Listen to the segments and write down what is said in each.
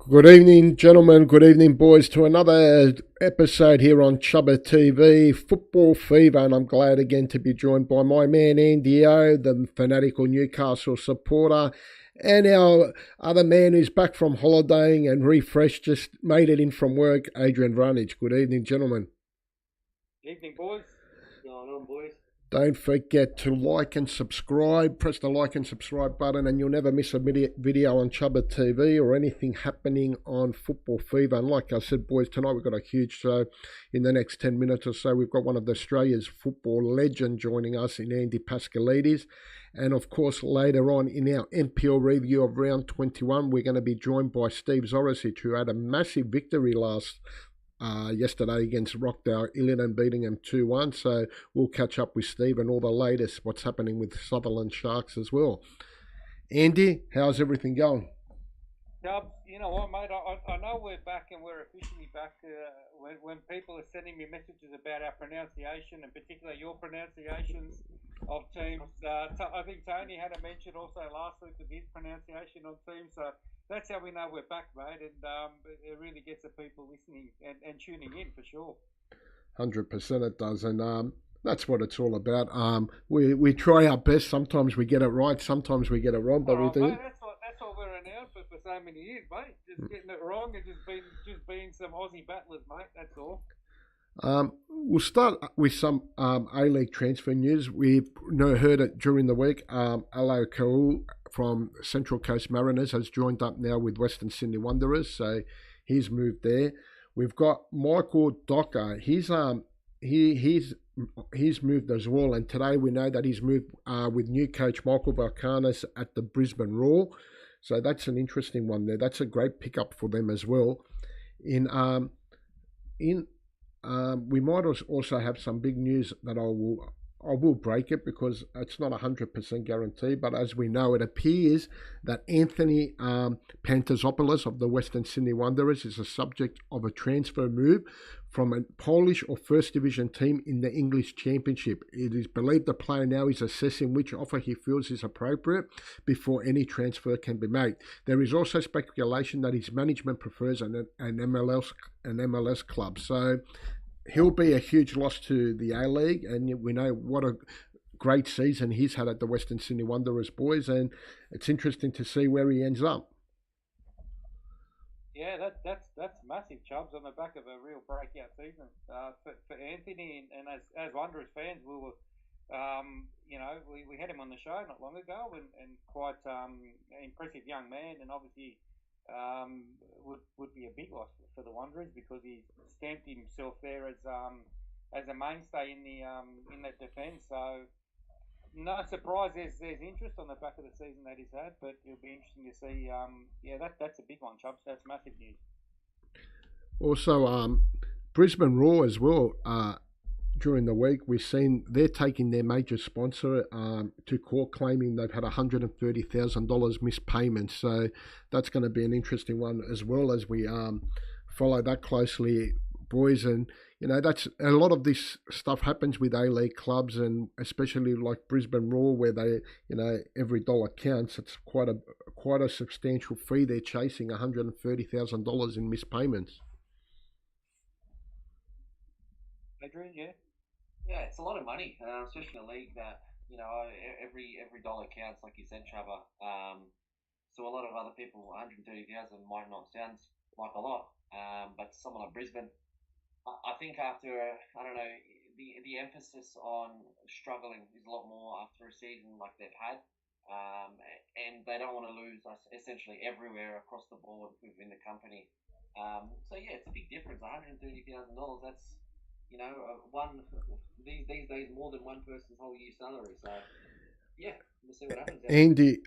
Good evening, gentlemen. Good evening, boys, to another episode here on Chubba TV, Football Fever. And I'm glad again to be joined by my man, Andy O, the fanatical Newcastle supporter, and our other man who's back from holidaying and refreshed, just made it in from work, Adrian Vranich. Good evening, gentlemen. Evening, boys. What's going on, boys? Don't forget to like and subscribe. Press the like and subscribe button and you'll never miss a video on Chubba TV or anything happening on Football Fever. And like I said, boys, tonight we've got a huge show. In the next 10 minutes or so, we've got one of Australia's football legend joining us in Andy Pascalides. And of course, later on in our NPL review of round 21, we're going to be joined by Steve Zoricic, who had a massive victory yesterday against Rockdale Ilinan, beating them 2-1. So we'll catch up with Steve and all the latest, what's happening with Sutherland Sharks as well. Andy, how's everything going? Dubs, you know what, mate? I know we're back and we're officially back. When people are sending me messages about our pronunciation, and particularly your pronunciations of teams, I think Tony had a mention also last week of his pronunciation on teams. So that's how we know we're back, mate. And it really gets the people listening and tuning in for sure. 100% it does. And that's what it's all about. We try our best. Sometimes we get it right. Sometimes we get it wrong. But we do. Mate, that's what we're renowned for so many years, mate. Just getting it wrong and just being some Aussie battlers, mate. That's all. We'll start with some A-League transfer news. We've heard it during the week. Alo Kaul from Central Coast Mariners has joined up now with Western Sydney Wanderers, so he's moved there. We've got Michael Docker. He's moved as well, and today we know that he's moved with new coach Michael Valkanis at the Brisbane Roar. So that's an interesting one there. That's a great pickup for them as well. We might also have some big news that I will break it because it's not 100% guaranteed, but as we know, it appears that Anthony Pantazopoulos of the Western Sydney Wanderers is a subject of a transfer move from a Polish or First Division team in the English Championship. It is believed the player now is assessing which offer he feels is appropriate before any transfer can be made. There is also speculation that his management prefers an MLS club. So he'll be a huge loss to the A-League, and we know what a great season he's had at the Western Sydney Wanderers, boys, and it's interesting to see where he ends up. Yeah, that's massive, Chubbs, on the back of a real breakout season for Anthony, and as Wanderers fans, we were, we had him on the show not long ago, and quite impressive young man, and obviously would be a big loss for the Wanderers because he stamped himself there as a mainstay in that defence. So no surprise there's interest on the back of the season that he's had, but it'll be interesting to see. That's a big one, Chubbs. That's massive news. Also, Brisbane Roar as well. During the week, we've seen they're taking their major sponsor to court, claiming they've had $130,000 missed payments. So that's going to be an interesting one as well as we follow that closely, boys. And that's a lot of this stuff happens with A-League clubs, and especially like Brisbane Roar, where they, every dollar counts. It's quite a substantial fee they're chasing, $130,000 in missed payments. Adrian, yeah. Yeah, it's a lot of money, especially in a league that every dollar counts, like you said, Trevor. So a lot of other people, 130,000 might not sound like a lot, but someone like Brisbane, I think after the emphasis on struggling is a lot more after a season like they've had, and they don't want to lose essentially everywhere across the board within the company. So yeah, it's a big difference. $130,000. That's these days more than one person's whole year's salary. So yeah, we'll see what happens. Andy,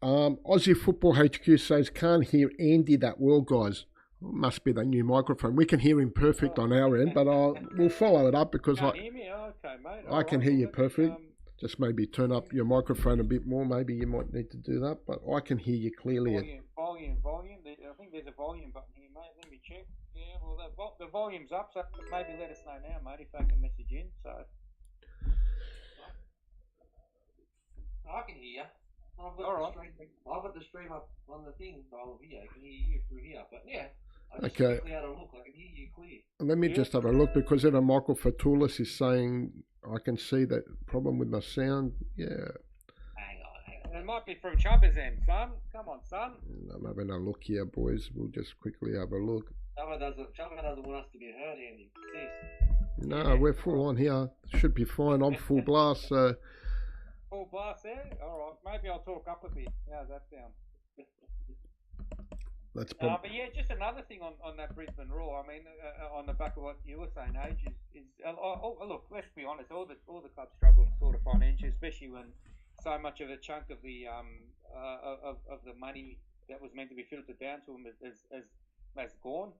Aussie Football HQ says can't hear Andy that well, guys. Must be the new microphone. We can hear him perfect on our end, but we'll follow it up because hear me? Okay, mate. I can hear you perfect. Just maybe turn up your microphone a bit more. Maybe you might need to do that, but I can hear you clearly. Volume. I think there's a volume button here, mate. Let me check. Yeah, well, the volume's up, so maybe let us know now, mate, if I can message in. So I can hear you. I've got All the right. stream. I've got the stream up on the thing. Oh, here I can hear you through here. But yeah, I just Okay, quickly had a look. I can hear you clear. let me Yeah. just have a look because even Michael Fatoulis is saying I can see that problem with my sound. Yeah, Hang on. It might be from Chubbers end, son. Come on, son. I'm having a look here, boys. We'll just quickly have a look. Chubba doesn't want us to be heard, Andy. Sis. No, we're full on here. Should be fine. I'm full blast. So Full blast there. All right. Maybe I'll talk up a bit. How's that sound? that's probably. But yeah, just another thing on that Brisbane Roar. I mean, on the back of what you were saying, Age is look. Let's be honest. All the clubs struggle sort of financially, especially when so much of a chunk of the of the money that was meant to be filtered down to them has gone.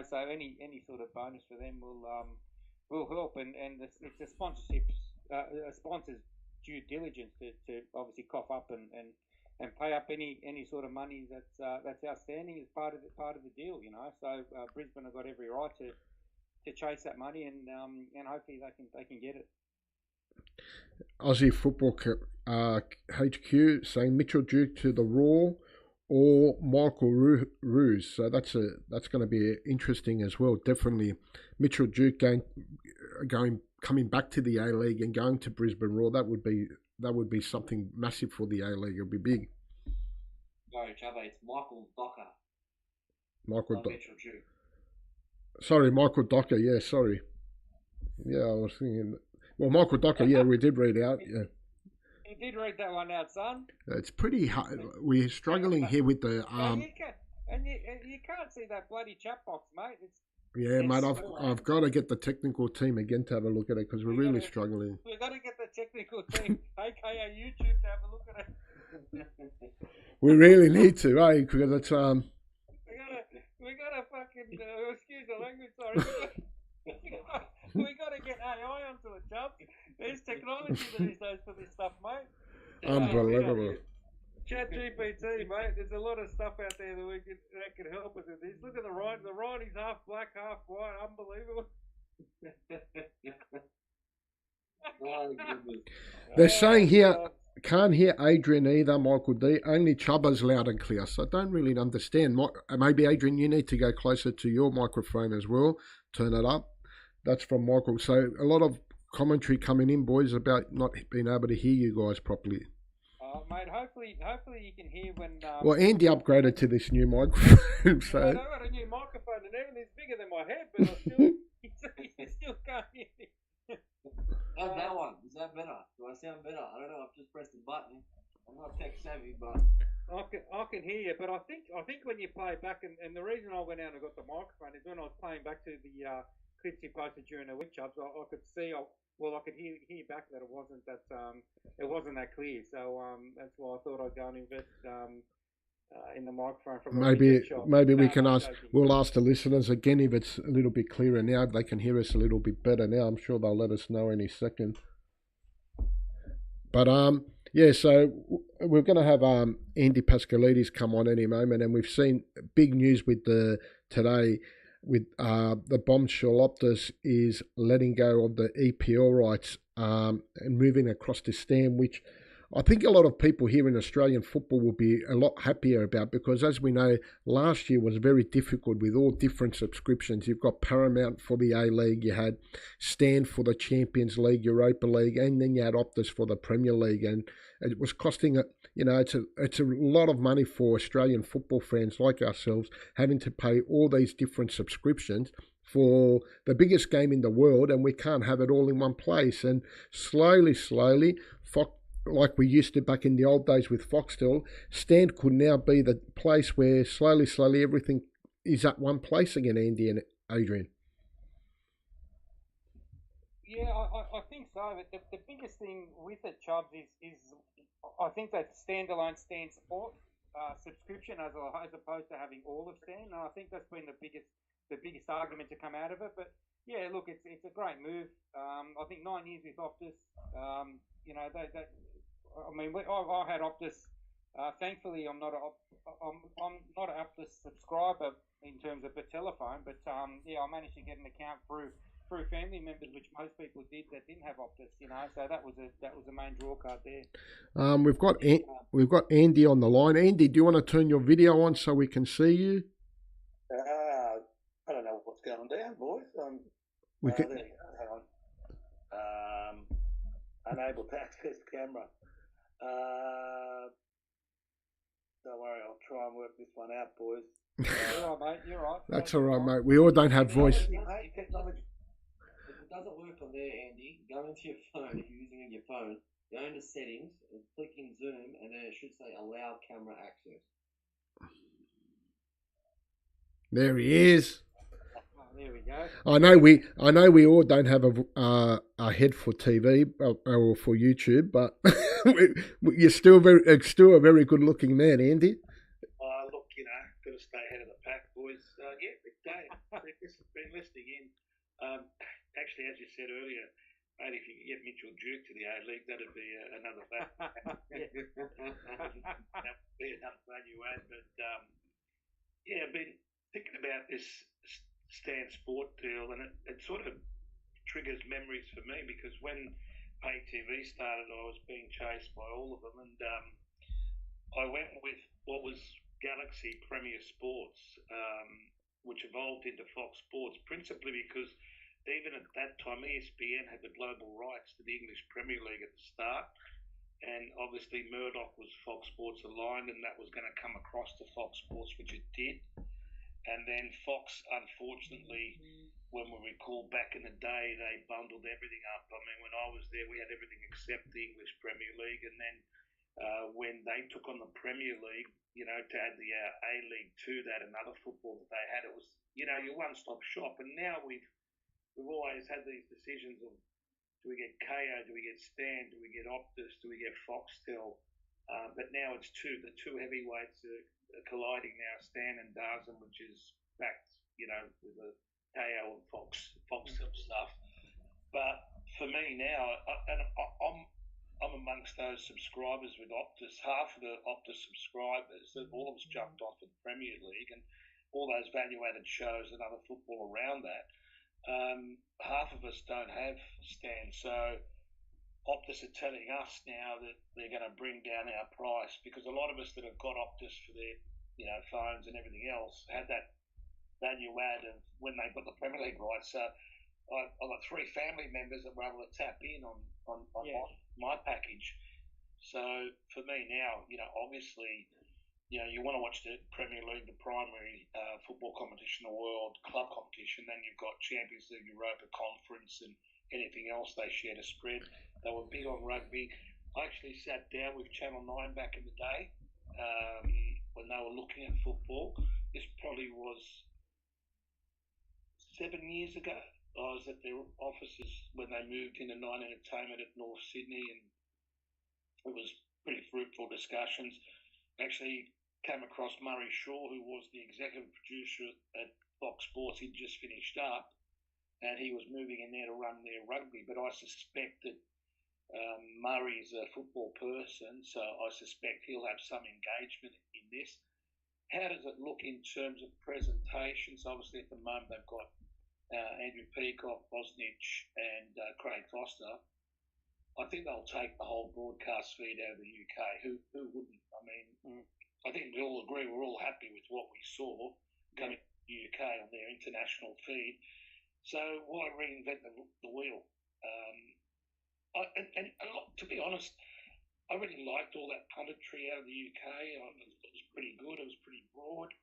So any sort of bonus for them will help, and it's the sponsorships, sponsors due diligence to obviously cough up and pay up any sort of money that's outstanding as part of the deal. So Brisbane have got every right to chase that money, and hopefully they can get it. Aussie Football HQ saying Mitchell Duke to the Raw or Michael Roos. So that's going to be interesting as well. Definitely Mitchell Duke coming back to the A League and going to Brisbane Roar. That would be something massive for the A League. It'll be big. No, Chubba, it's Michael Docker. Michael Not Mitchell Duke. Sorry, Michael Docker. Yeah, sorry. Yeah, I was thinking. Well, Michael Docker. Yeah, we did read out. Yeah. You did read that one out, son. It's pretty hard. We're struggling here with the you can't see that bloody chat box, mate. Yeah, mate, It's I've got to get the technical team again to have a look at it because we're really struggling. We've got to get the technical team, aka YouTube, to have a look at it. We really need to, eh? Because it's We gotta fucking excuse the language. Sorry. We gotta get AI onto it, Chubb. There's technology these days for this stuff, mate. unbelievable. Chat GPT, mate. There's a lot of stuff out there that can help us with this. Look at the writing. The writing's half black, half white. Unbelievable. Oh, goodness. They're saying here, can't hear Adrian either, Michael D. Only Chubba's loud and clear. So I don't really understand. Maybe, Adrian, you need to go closer to your microphone as well. Turn it up. That's from Michael. So a lot of commentary coming in, boys, about not being able to hear you guys properly. Mate, hopefully you can hear when... Well, Andy upgraded to this new microphone, so... I've got a new microphone and everything's bigger than my head, but I still can't hear me. How's that one? Is that better? Do I sound better? I don't know. I've just pressed the button. I'm not tech savvy, but I can hear you. But I think when you play back, and the reason I went out and got the microphone is when I was playing back to the clips you posted during the week, Chubbs, I could see. I could hear back that it wasn't that clear. So that's why I thought I'd go and invest in the microphone. From maybe we can ask. We'll ask the listeners again if it's a little bit clearer now. They can hear us a little bit better now. I'm sure they'll let us know any second. But yeah. So we're going to have Andy Pascalides come on any moment, and we've seen big news with today. With the bombshell Optus is letting go of the EPL rights and moving across to Stan, which I think a lot of people here in Australian football will be a lot happier about because, as we know, last year was very difficult with all different subscriptions. You've got Paramount for the A-League, you had Stan for the Champions League, Europa League, and then you had Optus for the Premier League, and it was costing it's a lot of money for Australian football fans like ourselves having to pay all these different subscriptions for the biggest game in the world, and we can't have it all in one place. And slowly, like we used to back in the old days with Foxtel, Stan could now be the place where slowly everything is at one place again, Andy and Adrian. Yeah, I think so. But the biggest thing with it, Chubbs, is I think that standalone Stan Sport subscription as opposed to having all of Stan. And I think that's been the biggest argument to come out of it. But yeah, look, it's a great move. I think 9 years with Optus. I had Optus. Thankfully, I'm not an Optus subscriber in terms of the telephone, but I managed to get an account through through family members, which most people did that didn't have Optus. So that was a main draw card there. We've got Andy on the line. Andy, do you want to turn your video on so we can see you? I don't know what's going down, boys. We can... There we go. Hang on. Unable to access camera. Don't worry, I'll try and work this one out, boys. You're all right, mate. You're all right. That's all right, mate. We all don't have voice. If it doesn't work on there, Andy, go into your phone. If you're using your phone, go into settings and click in Zoom, and then it should say allow camera access. There he is. Oh, there we go. I know we all don't have a head for TV or for YouTube, but you're still a very good looking man, Andy. Look, got to stay ahead of the pack, boys. Yeah, big day. Been listening in. Actually, as you said earlier, mate, if you could get Mitchell Duke to the A-League, that'd be another that would be another value add. But yeah, I've been thinking about this Stan Sport deal, and it sort of triggers memories for me, because when pay TV started, I was being chased by all of them, and I went with what was Galaxy Premier Sports, which evolved into Fox Sports, principally because even at that time ESPN had the global rights to the English Premier League at the start, and obviously Murdoch was Fox Sports aligned, and that was going to come across to Fox Sports, which it did. And then Fox, unfortunately, when we recall back in the day, they bundled everything up. I mean, when I was there, we had everything except the English Premier League. And then when they took on the Premier League, to add the A-League to that and other football that they had, it was, your one-stop shop. And now we've always had these decisions of, do we get KO, do we get Stan, do we get Optus, do we get Foxtel? But now it's the two heavyweights are colliding now, Stan and Darzum, which is backed, with the KO and Foxtel stuff. But for me now, I'm amongst those subscribers with Optus. Half of the Optus subscribers, all of us jumped off the Premier League and all those value-added shows and other football around that. Half of us don't have Stan, so Optus are telling us now that they're going to bring down our price, because a lot of us that have got Optus for their phones and everything else had that value add of when they got the Premier League rights. So I've got 3 family members that were able to tap in on my package. So for me now, obviously, you want to watch the Premier League, the primary football competition, the world club competition. Then you've got Champions League, Europa Conference, and anything else they shared a spread. They were big on rugby. I actually sat down with Channel 9 back in the day when they were looking at football. This probably was 7 years ago. I was at their offices when they moved into Nine Entertainment at North Sydney, and it was pretty fruitful discussions. Actually came across Murray Shaw, who was the executive producer at Fox Sports. He'd just finished up, and he was moving in there to run their rugby. But I suspect that Murray's a football person, so I suspect he'll have some engagement in this. How does it look in terms of presentations? Obviously, at the moment, they've got Andrew Peacock, Bosnich, and Craig Foster. I think they'll take the whole broadcast feed out of the UK. Who wouldn't? I mean, I think we all agree we're all happy with what we saw coming to the UK on their international feed. So why reinvent the wheel? To be honest, I really liked all that punditry out of the UK. It was pretty good. It was pretty broad.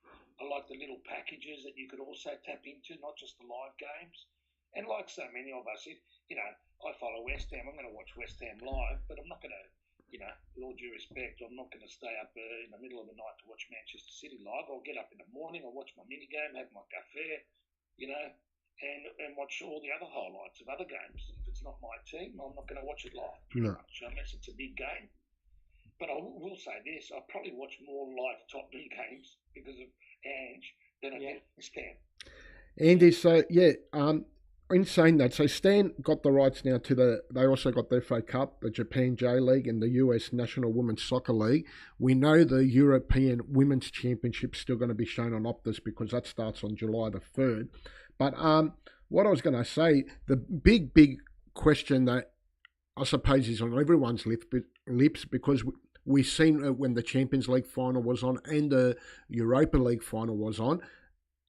I liked the little packages that you could also tap into, not just the live games. And like so many of us, I follow West Ham. I'm going to watch West Ham live, but I'm not going to, with all due respect, I'm not going to stay up in the middle of the night to watch Manchester City live. I'll get up in the morning, I'll watch my mini game, have my cafe, and watch all the other highlights of other games. If it's not my team, I'm not going to watch it live, pretty much, unless it's a big game. But I will say this, I probably watch more live Tottenham games because of Ange than I did Stan. Andy, so in saying that, so Stan got the rights now to they also got the FA Cup, the Japan J League, and the US National Women's Soccer League. We know the European Women's Championship is still going to be shown on Optus because that starts on July the 3rd. But what I was going to say, the big question that I suppose is on everyone's lips because we seen when the Champions League final was on and the Europa League final was on,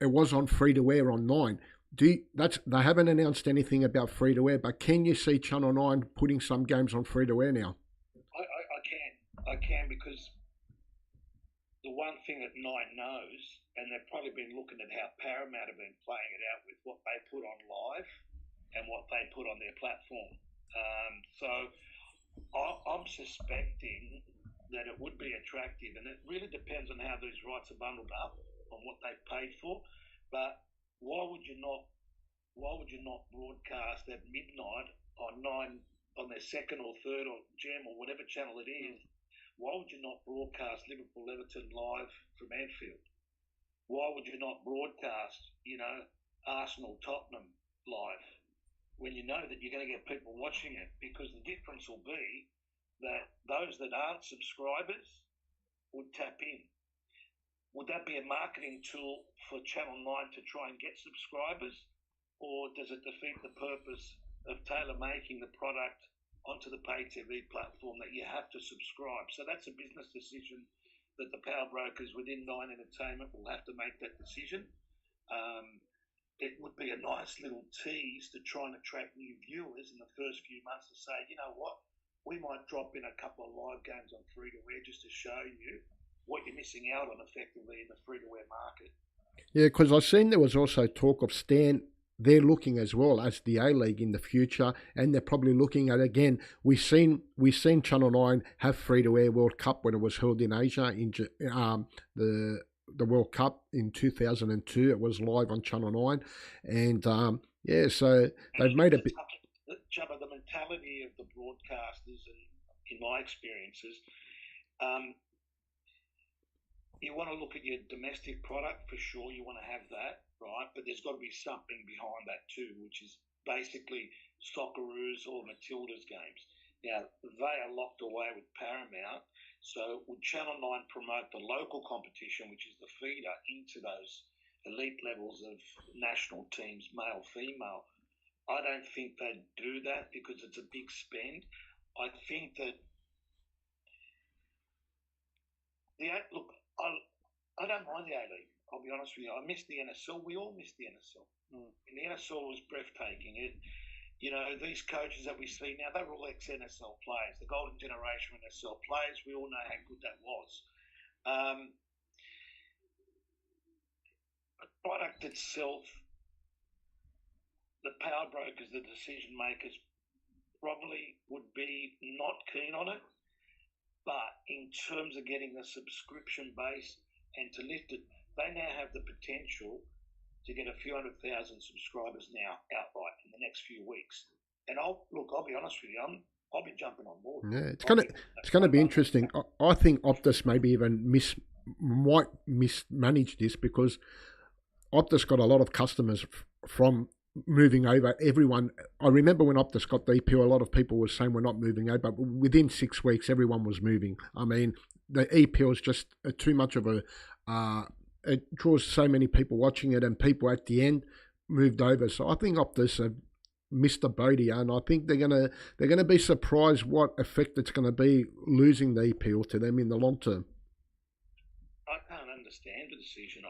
it was on free to air on Nine. They haven't announced anything about free to air, but can you see Channel 9 putting some games on free to air now? I can because the one thing that Nine knows, and they've probably been looking at how Paramount have been playing it out with what they put on live and what they put on their platform. So I'm suspecting that it would be attractive, and it really depends on how these rights are bundled up, on what they've paid for. But why would you not broadcast at midnight on Nine, on their second or third or Gem or whatever channel it is? Why would you not broadcast Liverpool Everton live from Anfield? Why would you not broadcast, Arsenal Tottenham live when you know that you're going to get people watching it? Because the difference will be that those that aren't subscribers would tap in. Would that be a marketing tool for Channel 9 to try and get subscribers, or does it defeat the purpose of tailor-making the product onto the pay TV platform that you have to subscribe? So that's a business decision that the power brokers within Nine Entertainment will have to make that decision. It would be a nice little tease to try and attract new viewers in the first few months to say, you know what, we might drop in a couple of live games on free-to-air just to show you what you're missing out on effectively in the free-to-air market. Yeah, because I've seen there was also talk of Stan. They're looking as well as the A-League in the future, and they're probably looking at, again, we've seen Channel 9 have free-to-air World Cup when it was held in Asia, in the World Cup in 2002. It was live on Channel 9, and so they've made a bit. Chubba, the mentality of the broadcasters, and in my experiences, you want to look at your domestic product for sure. You want to have that, right? But there's got to be something behind that too, which is basically Socceroos or Matildas games. Now, they are locked away with Paramount. So would Channel 9 promote the local competition, which is the feeder into those elite levels of national teams, male, female? I don't think they'd do that because it's a big spend. I think that I don't mind the A-League. I'll be honest with you. I miss the NSL. We all miss the NSL. And the NSL was breathtaking. These coaches that we see now, they're all ex-NSL players. The golden generation of NSL players, we all know how good that was. The product itself, the power brokers, the decision makers, probably would be not keen on it. But in terms of getting the subscription base and to lift it, they now have the potential to get a few 100,000 subscribers now outright in the next few weeks. And I'll be honest with you, I'll be jumping on board. Yeah, it's gonna be interesting. I think Optus maybe even might mismanage this because Optus got a lot of customers from moving over. I remember when Optus got the EPL, a lot of people were saying we're not moving over, but within 6 weeks, everyone was moving. I mean, the EPL is just too much of it draws so many people watching it, and people at the end moved over. So I think Optus have missed the boat here, and I think they're gonna be surprised what effect it's gonna be losing the EPL to them in the long term. I can't understand the decision.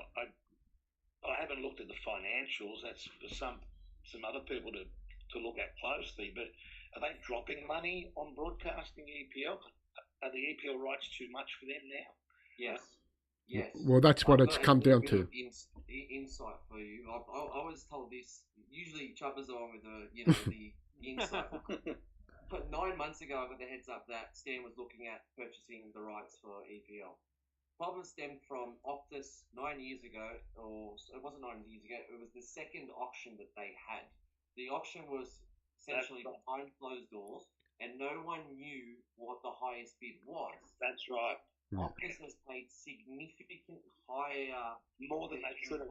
I haven't looked at the financials. That's for some other people to look at closely. But are they dropping money on broadcasting EPL? Are the EPL rights too much for them now? Yes. Well, that's what it's come down to. Insight for you. I was told this. Usually, Chubbers are on with the insight. But 9 months ago, I got the heads up that Stan was looking at purchasing the rights for EPL. Problem stemmed from Optus 9 years ago, or it wasn't 9 years ago. It was the second auction that they had. The auction was essentially behind closed doors, and no one knew what the highest bid was. That's right. Optus has paid significant higher, more than they should have.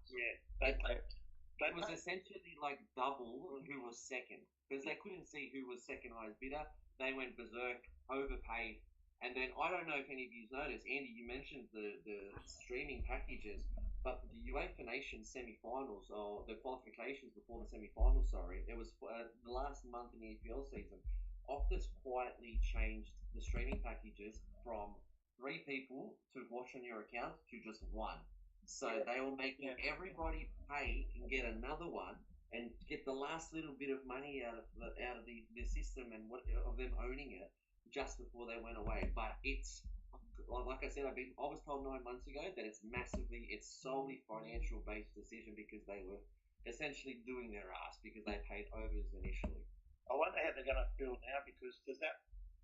Yeah, it was essentially like double who was second, because they couldn't see who was second highest bidder. They went berserk, overpaid, and then I don't know if any of you noticed, Andy, you mentioned the streaming packages. But the UEFA Nations semi-finals, or the qualifications before the semi-finals, sorry, it was the last month in the EPL season. Optus quietly changed the streaming packages from 3 people to watch on your account to just 1. So they were making everybody pay and get another one and get the last little bit of money out of the system and of them owning it just before they went away. But it's, like I said, I was told 9 months ago that it's solely financial based decision because they were essentially doing their ass because they paid overs initially. I wonder how they're going to feel now because does that,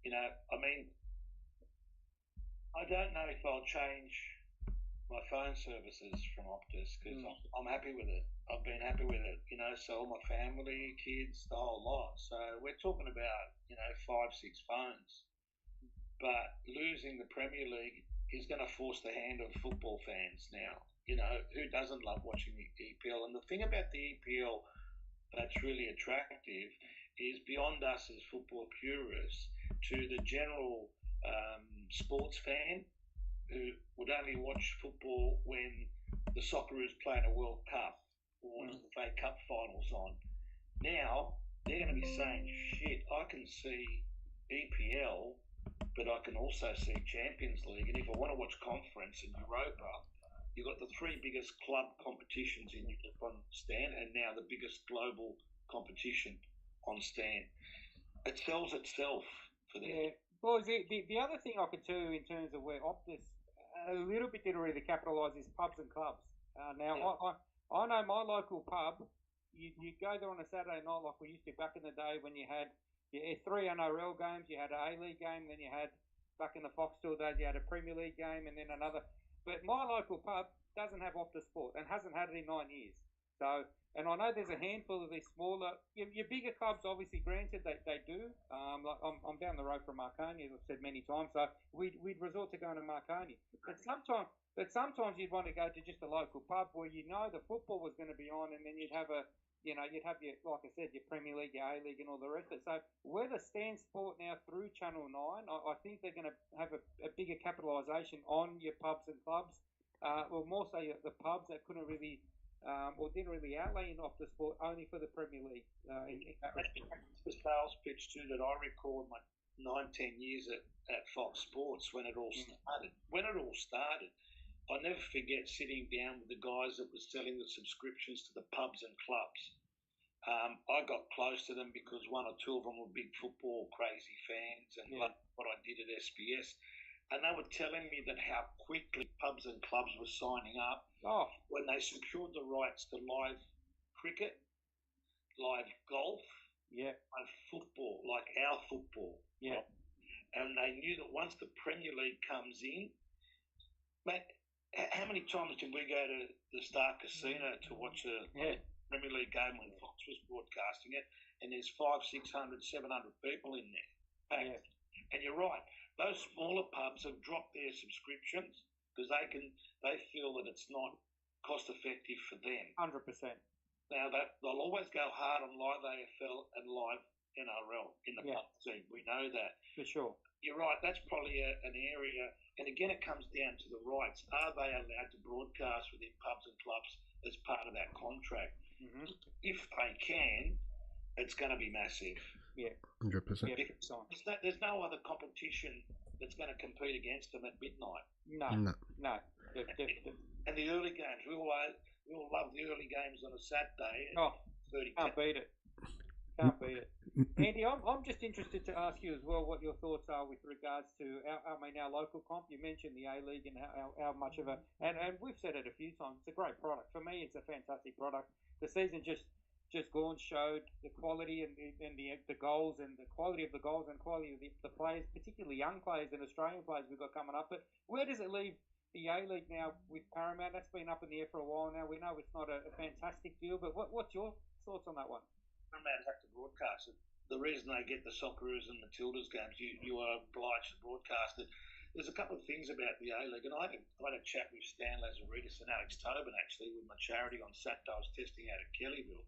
I mean, I don't know if I'll change my phone services from Optus because I'm happy with it. I've been happy with it, so all my family, kids, the whole lot. So we're talking about, 5, 6 phones. But losing the Premier League is going to force the hand of football fans now. Who doesn't love watching the EPL? And the thing about the EPL that's really attractive is beyond us as football purists to the general sports fan who would only watch football when the Socceroos playing a World Cup or the FA Cup finals on. Now, they're going to be saying, shit, I can see EPL, but I can also see Champions League. And if I want to watch Conference and Europa, you've got the 3 biggest club competitions in Europe on Stan and now the biggest global competition on Stan. It sells itself for them. Yeah. Well, the other thing I could tell you in terms of where Optus a little bit didn't really capitalise is pubs and clubs. I know my local pub, you go there on a Saturday night like we used to back in the day when you had 3 NRL games, you had an A-League game, then you had, back in the Foxtel days, you had a Premier League game and then another. But my local pub doesn't have Optus Sport and hasn't had it in 9 years. So, and I know there's a handful of these smaller, your bigger clubs, obviously, granted, they do. Like I'm down the road from Marconi, as I've said many times, so we'd resort to going to Marconi. But sometimes you'd want to go to just a local pub where the football was going to be on, and then you'd have your, like I said, your Premier League, your A-League, and all the rest of it. So whether Stan Sport now through Channel 9, I think they're going to have a bigger capitalisation on your pubs and clubs, or more so the pubs that couldn't really. Or didn't really outlay in Optus Sport only for the Premier League. The sales pitch too that I recall my 9-10 years at Fox Sports when it all started. When it all started, I never forget sitting down with the guys that were selling the subscriptions to the pubs and clubs. I got close to them because 1 or 2 of them were big football crazy fans and loved what I did at SBS. And they were telling me that how quickly pubs and clubs were signing up when they secured the rights to live cricket, live golf, live football, like our football. Yeah. Right? And they knew that once the Premier League comes in, mate, how many times did we go to the Star Casino to watch a Premier League game when Fox was broadcasting it? And there's 500, 600, 700 people in there. Yeah. And you're right. Those smaller pubs have dropped their subscriptions because they feel that it's not cost effective for them. 100%. Now they'll always go hard on live AFL and live NRL in the pub scene. We know that for sure. You're right. That's probably an area. And again, it comes down to the rights. Are they allowed to broadcast within pubs and clubs as part of that contract? Mm-hmm. If they can, it's going to be massive. Yeah, 100%. There's no other competition that's going to compete against them at midnight. No. And the early games, we all love the early games on a Saturday. 30. Can't beat it. Andy, I'm just interested to ask you as well what your thoughts are with regards to our local comp. You mentioned the A-League and how much of and we've said it a few times. It's a great product. For me, it's a fantastic product. The season just gone showed the quality and the goals and the quality of the goals and quality of the players, particularly young players and Australian players we've got coming up. But where does it leave the A-League now with Paramount? That's been up in the air for a while now. We know it's not a fantastic deal, but what's your thoughts on that one? Paramount have to broadcast it. The reason they get the Socceroos and Matildas games, you are obliged to broadcast it. There's a couple of things about the A-League, and I had a chat with Stan Lazaridis and Alex Tobin, actually, with my charity on Saturday. I was testing out at Kellyville.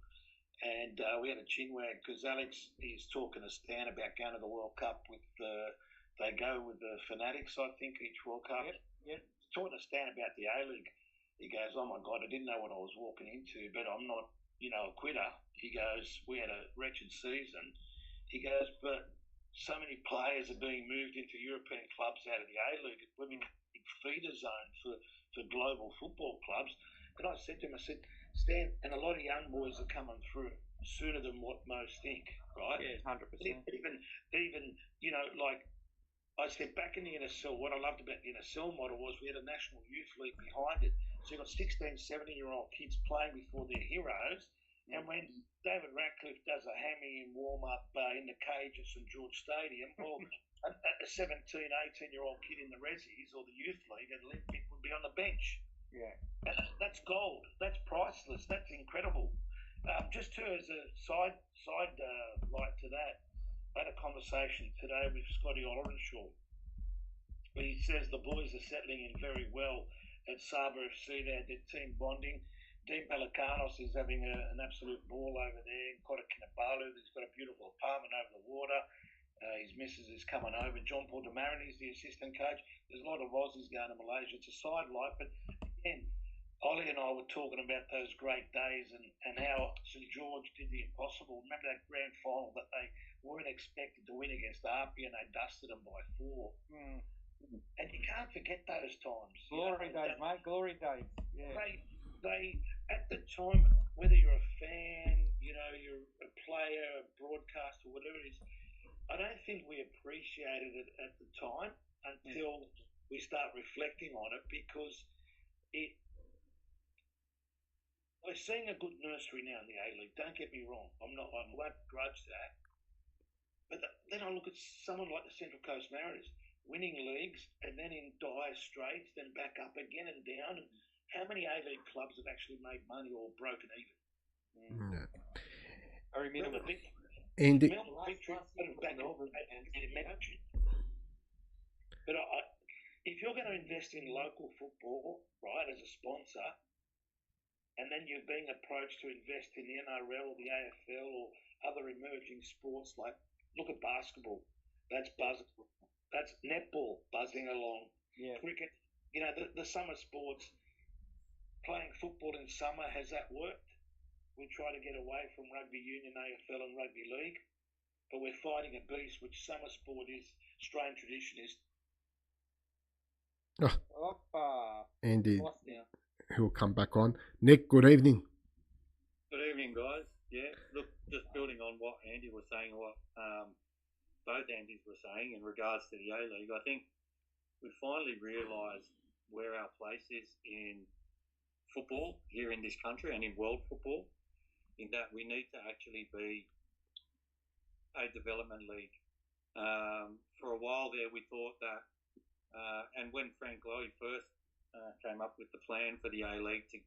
And we had a chinwag because Alex is talking to Stan about going to the World Cup with they go with the Fanatics, I think, each World Cup. Yep. Talking to Stan about the A-League. He goes, "Oh my God, I didn't know what I was walking into, but I'm not, a quitter." He goes, "We had a wretched season." He goes, "But so many players are being moved into European clubs out of the A-League. We're becoming a feeder zone for global football clubs." And I said to him, "Stan, and a lot of young boys are coming through sooner than what most think, right?" Yeah, 100%. Even like I said, back in the NSL, what I loved about the NSL model was we had a national youth league behind it. So you've got 16, 17-year-old kids playing before their heroes. And when David Ratcliffe does a hammy in warm-up in the cage at St George Stadium, well, a 17, 18-year-old kid in the Resies or the youth league at Olympic would be on the bench. Yeah. And that's gold. That's priceless. That's incredible. Just as a side light to that, I had a conversation today with Scotty Ollerenshaw. He says the boys are settling in very well at Saba FC. They had their team bonding. Dean Pelikanos is having an absolute ball over there in Kota Kinabalu. He's got a beautiful apartment over the water. His missus is coming over. John Paul DeMarin is the assistant coach. There's a lot of Aussies going to Malaysia. It's a side light, but again, Ollie and I were talking about those great days and how St George did the impossible. Remember that grand final that they weren't expected to win against Arpia and they dusted them by 4. And you can't forget those times. Glory days, mate. Glory days. Yeah. They at the time, whether you're a fan, you're a player, a broadcaster, whatever it is, I don't think we appreciated it at the time until we start reflecting on it, because we're seeing a good nursery now in the A-League. Don't get me wrong. I won't grudge that. But then I look at someone like the Central Coast Mariners, winning leagues and then in dire straits, then back up again and down. And how many A-League clubs have actually made money or broken even? Yeah. Very minimal. Andy, but if you're going to invest in local football, right, as a sponsor, and then you're being approached to invest in the NRL or the AFL or other emerging sports, like look at basketball, that's buzzing, that's netball buzzing along, cricket, the summer sports, playing football in summer, has that worked? We try to get away from rugby union, AFL and rugby league, but we're fighting a beast which summer sport is, Australian tradition is. Andy, who'll come back on. Nick, good evening. Good evening, guys. Yeah, look, just building on what Andy was saying, what both Andys were saying in regards to the A-League, I think we finally realised where our place is in football here in this country and in world football, in that we need to actually be a development league. For a while there, we thought that, and when Frank Lowy first came up with the plan for the A-League to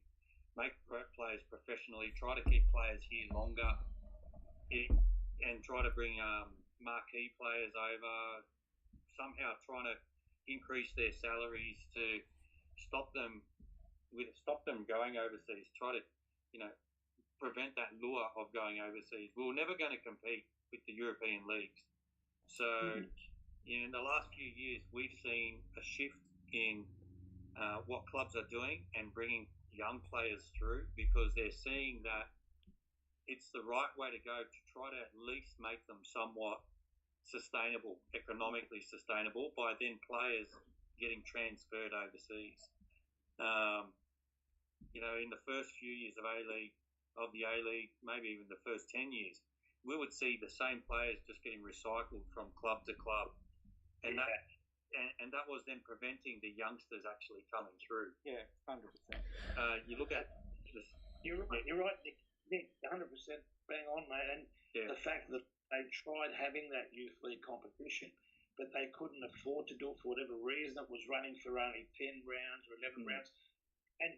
make players professionally, try to keep players here longer, and try to bring marquee players over, somehow trying to increase their salaries to stop them going overseas, try to, prevent that lure of going overseas. We were never going to compete with the European leagues. So in the last few years, we've seen a shift in what clubs are doing and bringing young players through, because they're seeing that it's the right way to go to try to at least make them somewhat sustainable, economically sustainable, by then players getting transferred overseas. In the first few years of the A-League, maybe even the first 10 years, we would see the same players just getting recycled from club to club, and that was then preventing the youngsters actually coming through. Yeah, 100%. You look at this. You're right, Nick, 100% bang on, mate. And the fact that they tried having that youth league competition, but they couldn't afford to do it for whatever reason. It was running for only 10 rounds or 11 rounds, and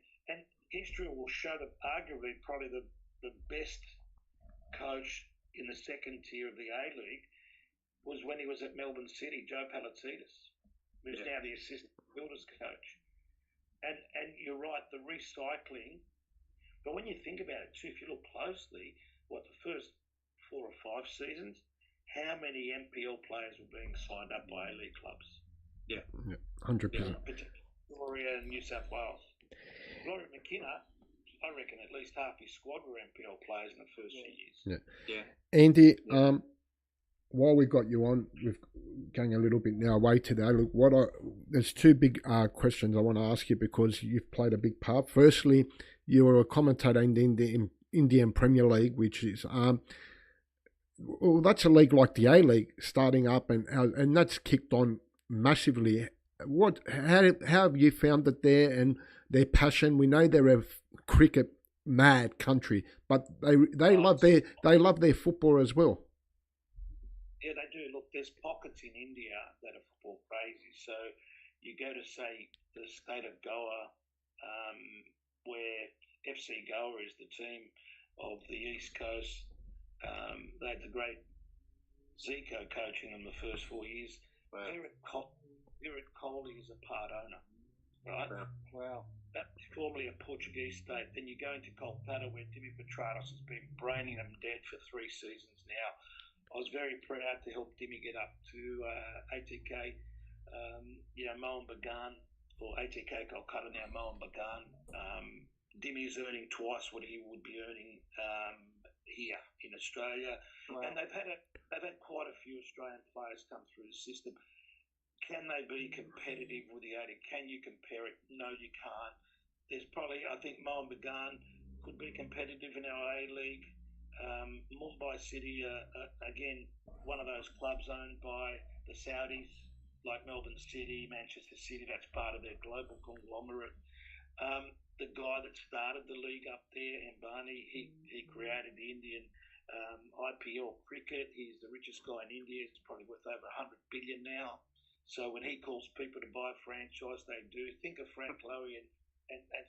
history will show that arguably probably the best coach in the second tier of the A-League was when he was at Melbourne City, Joe Palatides, who's now the assistant builders coach. And you're right, the recycling. But when you think about it too, if you look closely, the first 4 or 5 seasons, how many NPL players were being signed up by A-League clubs? Yeah, 100%. Victoria and New South Wales. Laurie McKenna, I reckon at least half his squad were NPL players in the first few years. Yeah. Andy, while we got you on, we're going a little bit now away today. Look, there's two big questions I want to ask you because you've played a big part. Firstly, you were a commentator in the Indian Premier League, which is well, that's a league like the A League starting up, and that's kicked on massively. How have you found it there and their passion? We know they're a cricket mad country, but they love their football as well. Yeah, they do. Look, there's pockets in India that are football crazy. So you go to, say, the state of Goa, where FC Goa is the team of the East Coast. They had the great Zico coaching them the first 4 years. Wow. Virat Kohli is a part owner, right? Wow. That's formerly a Portuguese state. Then you go into Kolkata where Timmy Petratos has been braining them dead for 3 seasons now. I was very proud to help Dimmy get up to ATK, Mohan Bagan, or ATK Kolkata now, Mohan Bagan. Dimmy is earning twice what he would be earning here in Australia. Wow. And they've had quite a few Australian players come through the system. Can they be competitive with the 80? Can you compare it? No, you can't. There's probably, I think Mohan Bagan could be competitive in our A League. Mumbai City, again, one of those clubs owned by the Saudis, like Melbourne City, Manchester City, that's part of their global conglomerate. The guy that started the league up there, Ambani, he created the Indian IPL cricket. He's the richest guy in India. It's probably worth over 100 billion now. So when he calls people to buy a franchise, they do. Think of Frank Lowy and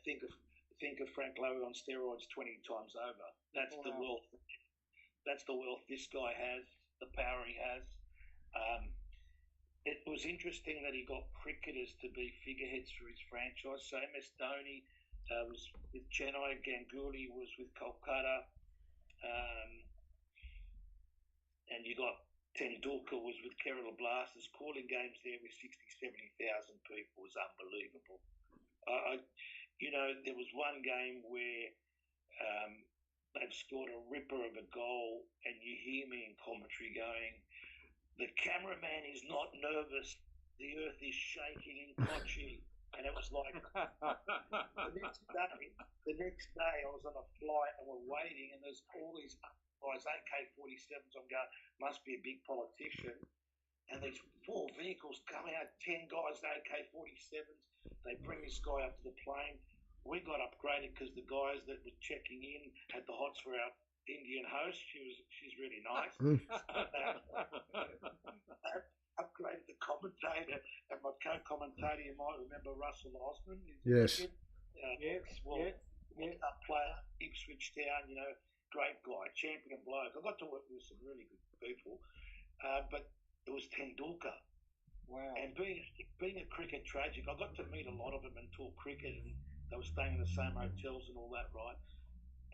think of Frank Lowy on steroids 20 times over. That's the wealth. That's the wealth this guy has, the power he has. It was interesting that he got cricketers to be figureheads for his franchise. So MS Dhoni was with Chennai, Ganguly was with Kolkata, and you got Tendulkar was with Kerala Blasters. Calling games there with 60,000, 70,000 people was unbelievable. There was one game where they've scored a ripper of a goal, and you hear me in commentary going, "The cameraman is not nervous. The earth is shaking in Kochi." And it was like the next day I was on a flight and we're waiting, and there's all these guys, AK-47s. I'm going, must be a big politician. And these 4 vehicles come out, 10 guys, AK-47s. They bring this guy up to the plane. We got upgraded because the guys that were checking in had the hots for our Indian host. She's really nice. Upgraded the commentator, and my co-commentator, you might remember Russell Osman. Yes. Player, Ipswich Town, great guy, champion bloke. I got to work with some really good people, but it was Tendulkar. Wow. And being a cricket tragic, I got to meet a lot of them and talk cricket, and they were staying in the same hotels and all that, right?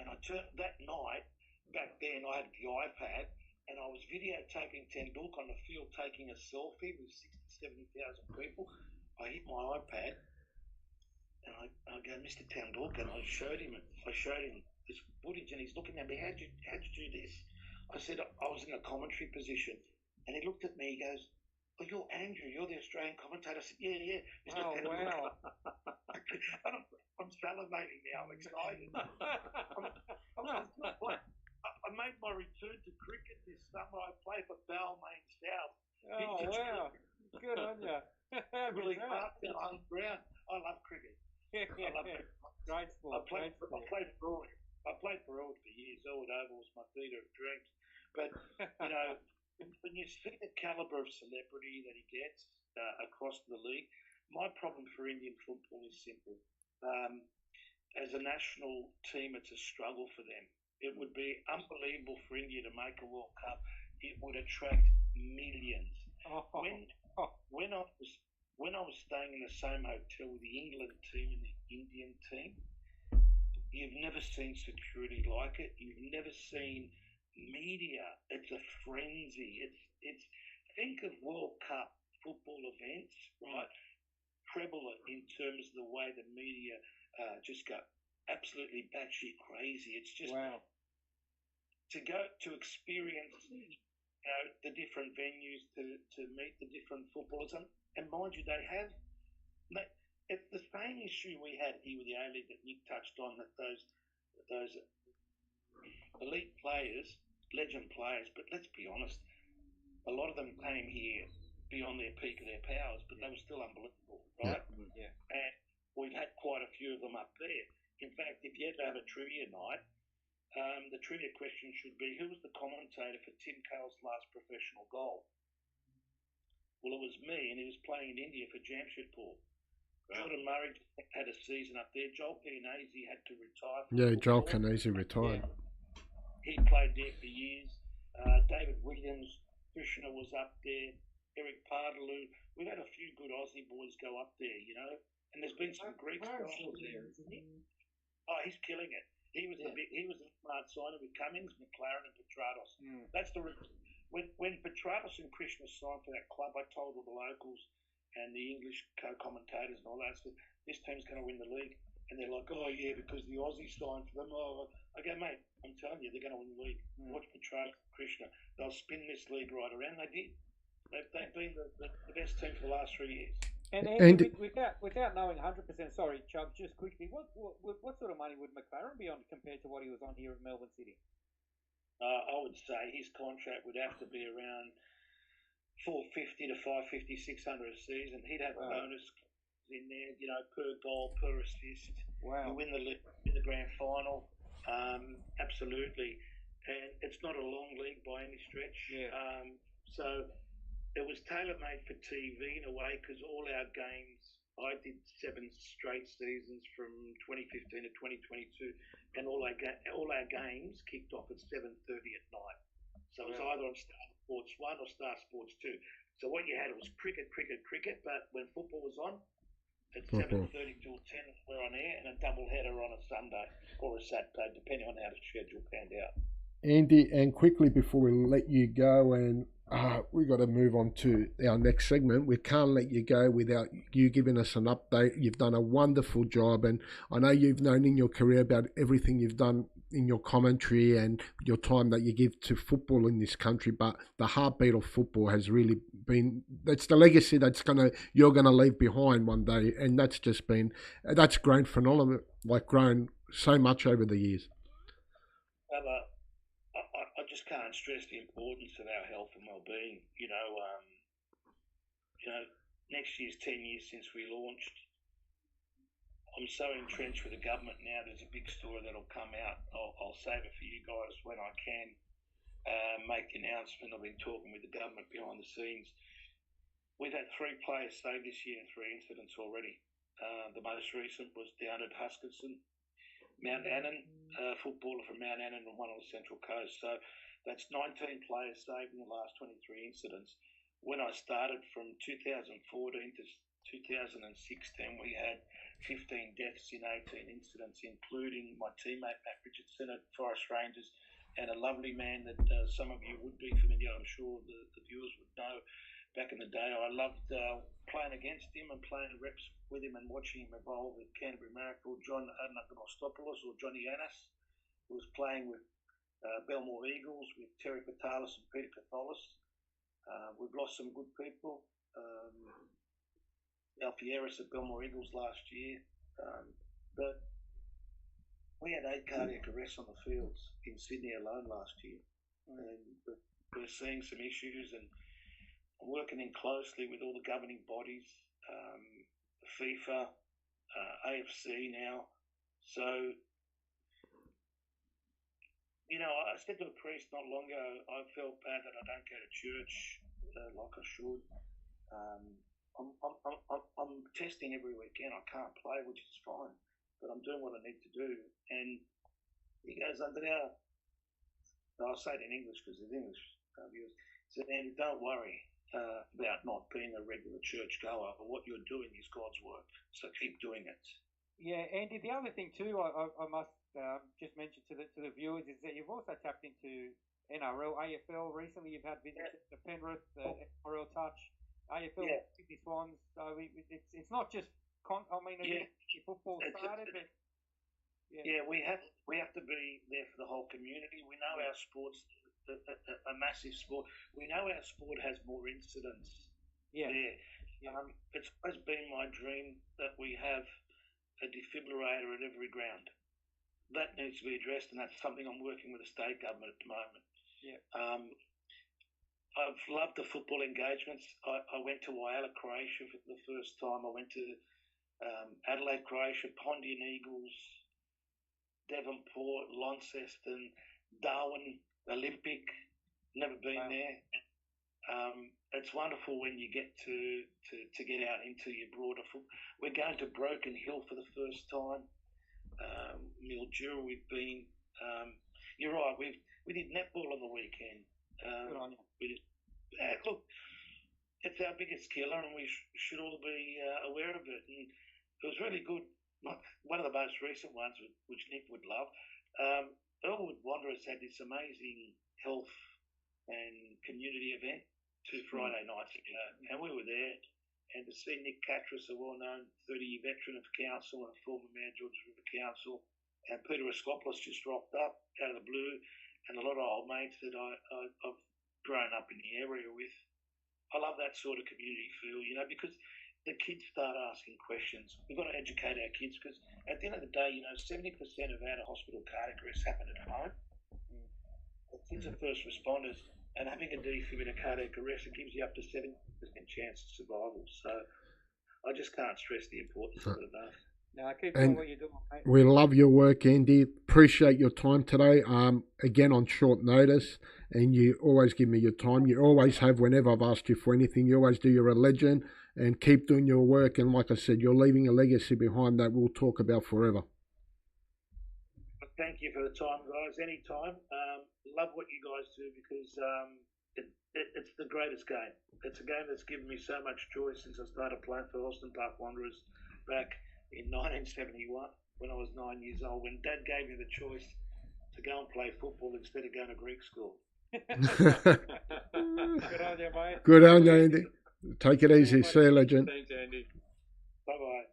And I turned that night, back then I had the iPad, and I was videotaping Tendulkar on the field taking a selfie with 60,000, 70,000 people. I hit my iPad, and I go, "Mr. Tendulkar," and I showed him this footage, and he's looking at me, how'd you do this? I said, I was in a commentary position, and he looked at me, he goes, "Oh, you're Andrew, you're the Australian commentator." I said, yeah. Mr. Tendulkar. And I'm salivating now, I'm excited. I made my return to cricket this summer. I played for Balmain South. Oh, wow. Good on you. Really hard on ground. I love cricket. I love it. Great sport. I played for Ord for years. Ord Oval was my theatre of dreams. But, when you see the calibre of celebrity that he gets across the league, my problem for Indian football is simple. As a national team, it's a struggle for them. It would be unbelievable for India to make a World Cup. It would attract millions. When I was staying in the same hotel with the England team and the Indian team, you've never seen security like it. You've never seen media. It's a frenzy. It's think of World Cup football events, right? Treble it in terms of the way the media just go absolutely batshit crazy. It's just Wow. to go to experience, the different venues, to meet the different footballers, and mind you, it's the same issue we had here with the A-League that Nick touched on, that those elite players, legend players, but let's be honest, a lot of them came here beyond their peak of their powers, but they were still unbelievable, right? Yeah. And we've had quite a few of them up there. In fact, if you had to have a trivia night, the trivia question should be, who was the commentator for Tim Cale's last professional goal? Well, it was me, and he was playing in India for Jamshedpur. Jordan Murray had a season up there. Joel Canese had to retire. Yeah, Joel Canese retired. He played there for years. David Williams, Krishna was up there. Eric Pardaloo. We've had a few good Aussie boys go up there, and there's been some Greeks there, isn't he? Oh, he's killing it. He was he was a smart signing with Cummings, McLaren, and Petratos. That's the reason. When Petratos and Krishna signed for that club, I told all the locals and the English co-commentators and all that, so this team's going to win the league. And they're like, oh yeah, because the Aussies signed for them. Oh, I go, mate, I'm telling you, they're going to win the league. Watch Petratos and Krishna. They'll spin this league right around. They did. They've been the best team for the last 3 years. And without knowing 100%, sorry, Chubb, just quickly, what sort of money would McLaren be on compared to what he was on here at Melbourne City? I would say his contract would have to be around 450 to 550, 600 a season. He'd have a bonus in there, per goal, per assist. Wow. You win the grand final, absolutely. And it's not a long league by any stretch. Yeah. So it was tailor-made for TV in a way, because all our games, I did 7 straight seasons from 2015 to 2022, and all our games kicked off at 7:30 at night. So it was either on Star Sports 1 or Star Sports 2. So what you had was cricket, but when football was on, at 7:30 till 10 we're on air, and a double header on a Sunday or a Saturday, depending on how the schedule panned out. Andy, and quickly before we let you go, and we've got to move on to our next segment. We can't let you go without you giving us an update. You've done a wonderful job, and I know you've known in your career about everything you've done in your commentary and your time that you give to football in this country, but the heartbeat of football has really been, that's the legacy you're gonna leave behind one day, and that's grown phenomenal, grown so much over the years. I just can't stress the importance of our health and well-being. Next year's 10 years since we launched. I'm so entrenched with the government now. There's a big story that'll come out. I'll save it for you guys when I can make the announcement. I've been talking with the government behind the scenes. We've had 3 players saved this year in 3 incidents already. The most recent was down at Huskinson, Mount Annan, footballer from Mount Annan and one on the Central Coast. So that's 19 players saved in the last 23 incidents. When I started from 2014 to 2016, we had 15 deaths in 18 incidents, including my teammate Matt Richardson at Forest Rangers, and a lovely man that some of you would be familiar, I'm sure the viewers would know. Back in the day, I loved playing against him and playing reps with him and watching him evolve with Canterbury Miracle. John Anagostopoulos, or Johnny Annis, who was playing with Belmore Eagles, with Terry Patalis and Peter Catholis. We've lost some good people. Alfieris at Belmore Eagles last year. But we had 8 cardiac arrests on the fields in Sydney alone last year. And we're seeing some issues, and I'm working in closely with all the governing bodies, FIFA, AFC now. So, I said to a priest not long ago, I felt bad that I don't go to church like I should. I'm testing every weekend. I can't play, which is fine, but I'm doing what I need to do. And he goes, I'll say it in English because it's English viewers. He said, Andy, don't worry about not being a regular church goer. What you're doing is God's work, so keep doing it. Yeah, Andy. The other thing too, I must just mention to the viewers is that you've also tapped into NRL, AFL. Recently, you've had visits to Penrith, NRL Touch, AFL, Sydney Swans. So it's not just football started, but we have to be there for the whole community. We know our sport's a massive sport. We know our sport has more incidents there. Yeah. It's always been my dream that we have a defibrillator at every ground. That needs to be addressed, and that's something I'm working with the state government at the moment. Yeah. I've loved the football engagements. I went to Whyalla, Croatia for the first time. I went to Adelaide, Croatia, Pondian Eagles, Devonport, Launceston, Darwin, Olympic. Never been there. It's wonderful when you get to get out into your broader football. We're going to Broken Hill for the first time. Mildura, we've been. You're right. We did netball on the weekend. Good on you. Look, it's our biggest killer, and we should all be aware of it. And it was really good. One of the most recent ones, which Nick would love. Elwood Wanderers had this amazing health and community event 2 Friday nights ago, and we were there. And to see Nick Catras, a well-known 30-year veteran of council and former mayor George River Council, and Peter Escopoulos just rocked up out of the blue, and a lot of old mates that I've grown up in the area with. I love that sort of community feel, because the kids start asking questions. We've got to educate our kids, because at the end of the day, 70% of out-of-hospital cardiac arrests happen at home. The kids are first responders, and having a defibrillator cardiac arrest, it gives you up to 70% chance of survival. So I just can't stress the importance of it enough. No, keep doing what you're doing, mate. We love your work, Andy. Appreciate your time today. Again, on short notice, and you always give me your time. You always have whenever I've asked you for anything. You always do. You're a legend, and keep doing your work. And like I said, you're leaving a legacy behind that we'll talk about forever. Thank you for the time, guys. Anytime. Love what you guys do, because it's the greatest game. It's a game that's given me so much joy since I started playing for Austin Park Wanderers back in 1971 when I was 9 years old, when Dad gave me the choice to go and play football instead of going to Greek school. Good on you, mate. Good on you, Andy. Take it easy. See you, legend. Thanks, Andy. Bye-bye.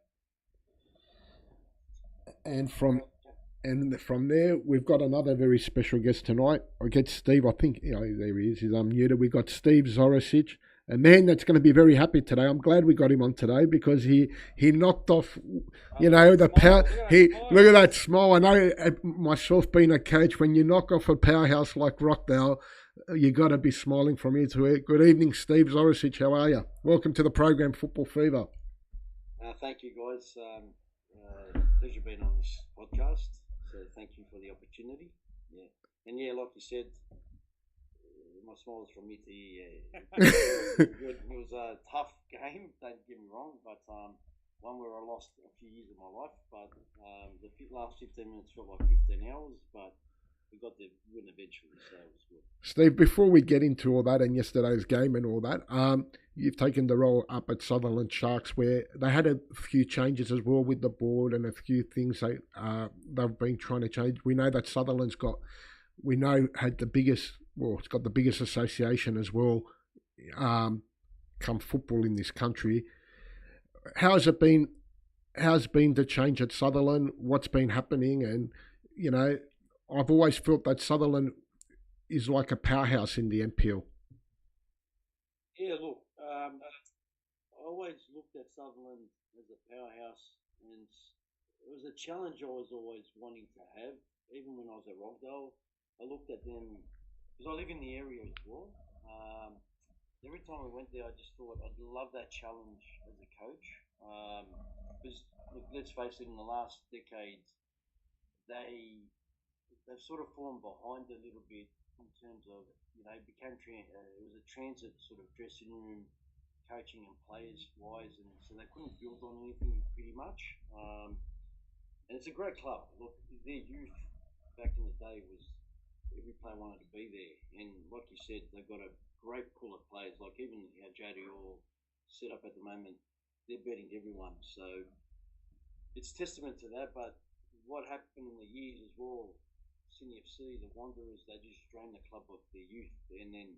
And from there, we've got another very special guest tonight. I get Steve. I think there he is. He's unmuted. We got Steve Zoricic, a man that's going to be very happy today. I'm glad we got him on today, because he knocked off, the power. Look at that smile. I know myself being a coach, when you knock off a powerhouse like Rockdale, you got to be smiling from ear to ear. Good evening, Steve Zoricic. How are you? Welcome to the program, Football Fever. Thank you, guys. Pleasure being on this podcast. So thank you for the opportunity. Yeah, and like you said, my smile's from ear to ear. It was a tough game. Don't get me wrong, but one where I lost a few years of my life. But the last 15 minutes felt like 15 hours. But we got the win eventually, so it was good. Steve, before we get into all that and yesterday's game and all that, you've taken the role up at Sutherland Sharks, where they had a few changes as well with the board and a few things they've been trying to change. We know that Sutherland's had the biggest, it's got the biggest association as well, come football in this country. How's it been the change at Sutherland? What's been happening? And, I've always felt that Sutherland is like a powerhouse in the NPL. Yeah, look, I always looked at Sutherland as a powerhouse, and it was a challenge I was always wanting to have. Even when I was at Rockdale, I looked at them, because I live in the area as well. Every time I went there, I just thought I'd love that challenge as a coach. Because, look, let's face it, in the last decades, they've sort of fallen behind a little bit in terms of, it became it was a transit sort of dressing room, coaching and players wise, and so they couldn't build on anything pretty much. And it's a great club. Look, their youth back in the day was, every player wanted to be there, and like you said, they've got a great pool of players. Like even JD Orr set up at the moment, they're beating everyone. So it's testament to that. But what happened in the years as well, Sydney FC, the Wanderers, they just drained the club of their youth, and then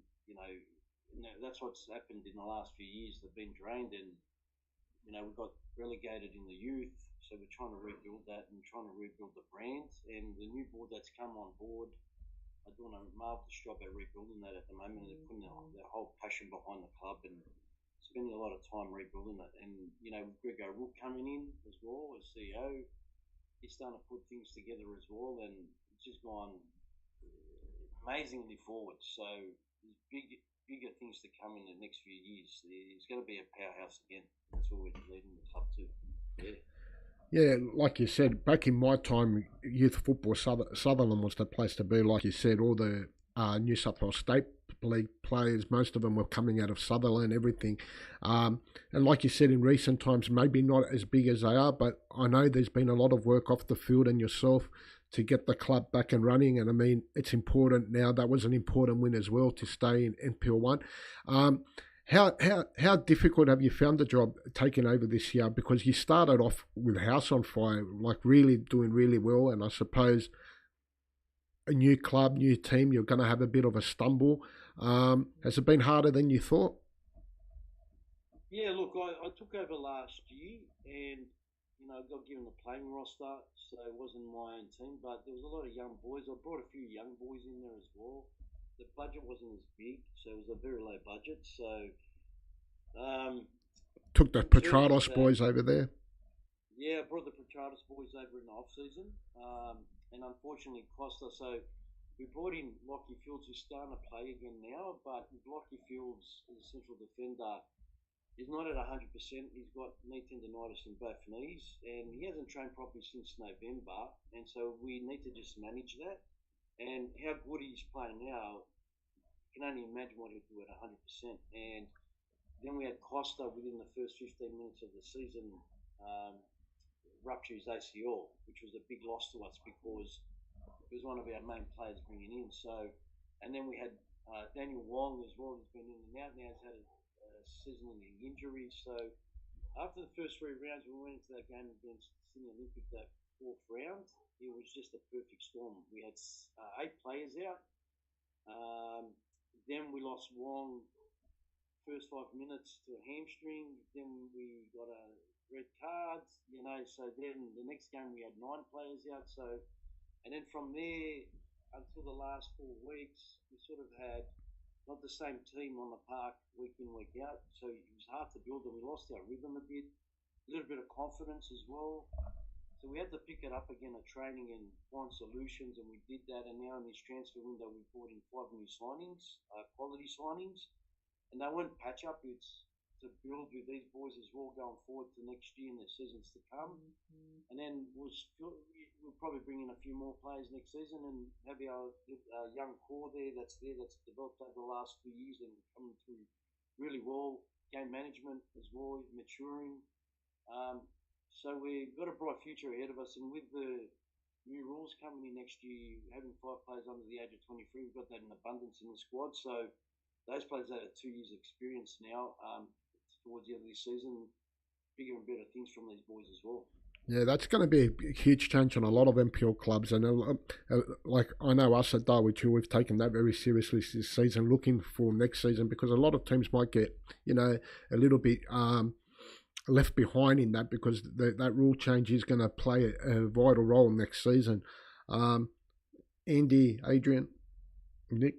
that's what's happened in the last few years. They've been drained, and we got relegated in the youth, so we're trying to rebuild that and trying to rebuild the brand. And the new board that's come on board, are doing a marvellous job at rebuilding that at the moment. They're putting their whole passion behind the club and spending a lot of time rebuilding it. And, Grego Rook coming in as well as CEO, he's starting to put things together as well, and it's just gone amazingly forward. So there's bigger things to come in the next few years. It's going to be a powerhouse again. That's what we're leading the club to. Yeah. Yeah, like you said, back in my time, youth football, Sutherland was the place to be. Like you said, all the New South Wales State League players, most of them were coming out of Sutherland, everything. And like you said, in recent times, maybe not as big as they are, but I know there's been a lot of work off the field and yourself to get the club back and running. And I mean, it's important now. That was an important win as well to stay in NPL 1. How difficult have you found the job taking over this year? Because you started off with House on Fire, like really doing really well, and I suppose a new club, new team, you're going to have a bit of a stumble. Has it been harder than you thought? Yeah, look, I took over last year and, got given the playing roster, so it wasn't my own team, but there was a lot of young boys. I brought a few young boys in there as well. The budget wasn't as big, so it was a very low budget. So took the Petrados boys over there. Yeah, I brought the Petrados boys over in the off season, and unfortunately cost us. So we brought in Lockie Fields, who's starting to play again now. But Lockie Fields, as a central defender, is not at 100%. He's got knee tendonitis in both knees, and he hasn't trained properly since November. And so we need to just manage that. And how good he's playing now, you can only imagine what he'll do at 100%. And then we had Costa within the first 15 minutes of the season rupture his ACL, which was a big loss to us because he was one of our main players bringing in. So, and then we had Daniel Wong as well, who's been in and out now, has had a season-ending injury. So after the first 3 rounds, we went into that game against Sydney Olympic, that 4th round. It was just a perfect storm. We had 8 players out. Then we lost Wong first 5 minutes to a hamstring. Then we got a red card, so then the next game we had 9 players out. So, and then from there until the last 4 weeks, we sort of had not the same team on the park week in, week out. So it was hard to build, and we lost our rhythm a bit, a little bit of confidence as well. So we had to pick it up again at training and find solutions, and we did that. And now in this transfer window, we brought in 5 new signings, quality signings, and they weren't patch up. It's to build with these boys as well going forward to next year and the seasons to come. Mm-hmm. And then we'll probably bring in a few more players next season and have our young core that's developed over the last 2 years and coming through really well. Game management as well, maturing. So we've got a bright future ahead of us, and with the new rules coming in next year, having 5 players under the age of 23, we've got that in abundance in the squad. So those players have 2 years experience now. Towards the end of this season, bigger and better things from these boys as well. Yeah, that's going to be a huge change on a lot of NPL clubs, and like I know us at Darwin too, we've taken that very seriously this season, looking for next season, because a lot of teams might get a little bit left behind in that, because that rule change is going to play a vital role next season. Andy, Adrian, Nick.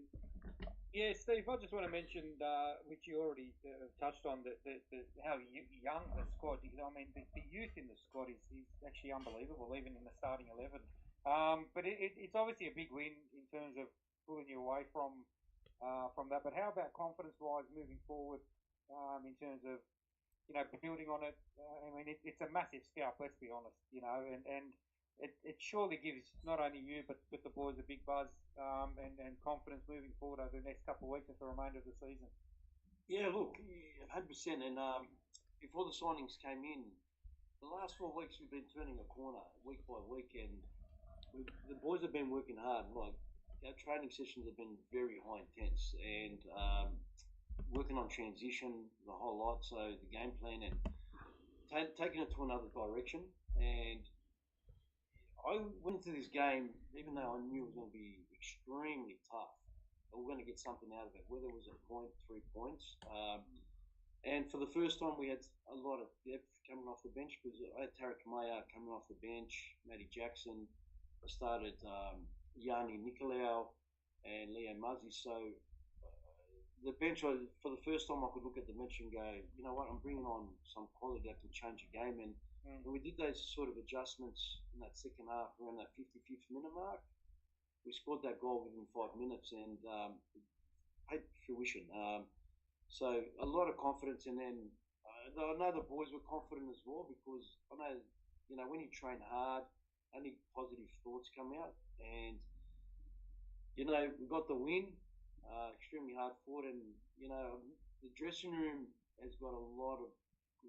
Yeah, Steve, I just want to mention, which you already touched on, how young the squad is. I mean, the youth in the squad is actually unbelievable, even in the starting 11. But it's obviously a big win in terms of pulling you away from that. But how about confidence-wise moving forward in terms of, building on it? I mean, it's a massive scalp, let's be honest, and it surely gives not only you but the boys a big buzz and confidence moving forward over the next couple of weeks and for the remainder of the season. Yeah, look, 100%. And before the signings came in, the last 4 weeks we've been turning a corner week by week, and the boys have been working hard. Like, our training sessions have been very high intense, and working on transition, the whole lot. So the game plan and taking it to another direction. And I went into this game, even though I knew it was going to be extremely tough, but we're going to get something out of it, whether it was a point, 3 points. And for the first time, we had a lot of depth coming off the bench because I had Tarek Maya coming off the bench, Matty Jackson. I started Yanni Nicolau and Leo Muzzy. So the bench, for the first time, I could look at the bench and go, you know what, I'm bringing on some quality that can change a game. And when we did those sort of adjustments in that second half, around that 55th minute mark, we scored that goal within 5 minutes and paid fruition. So a lot of confidence, and then I know the boys were confident as well because I know, you know, when you train hard, only positive thoughts come out, and you know we got the win, extremely hard fought, and you know the dressing room has got a lot of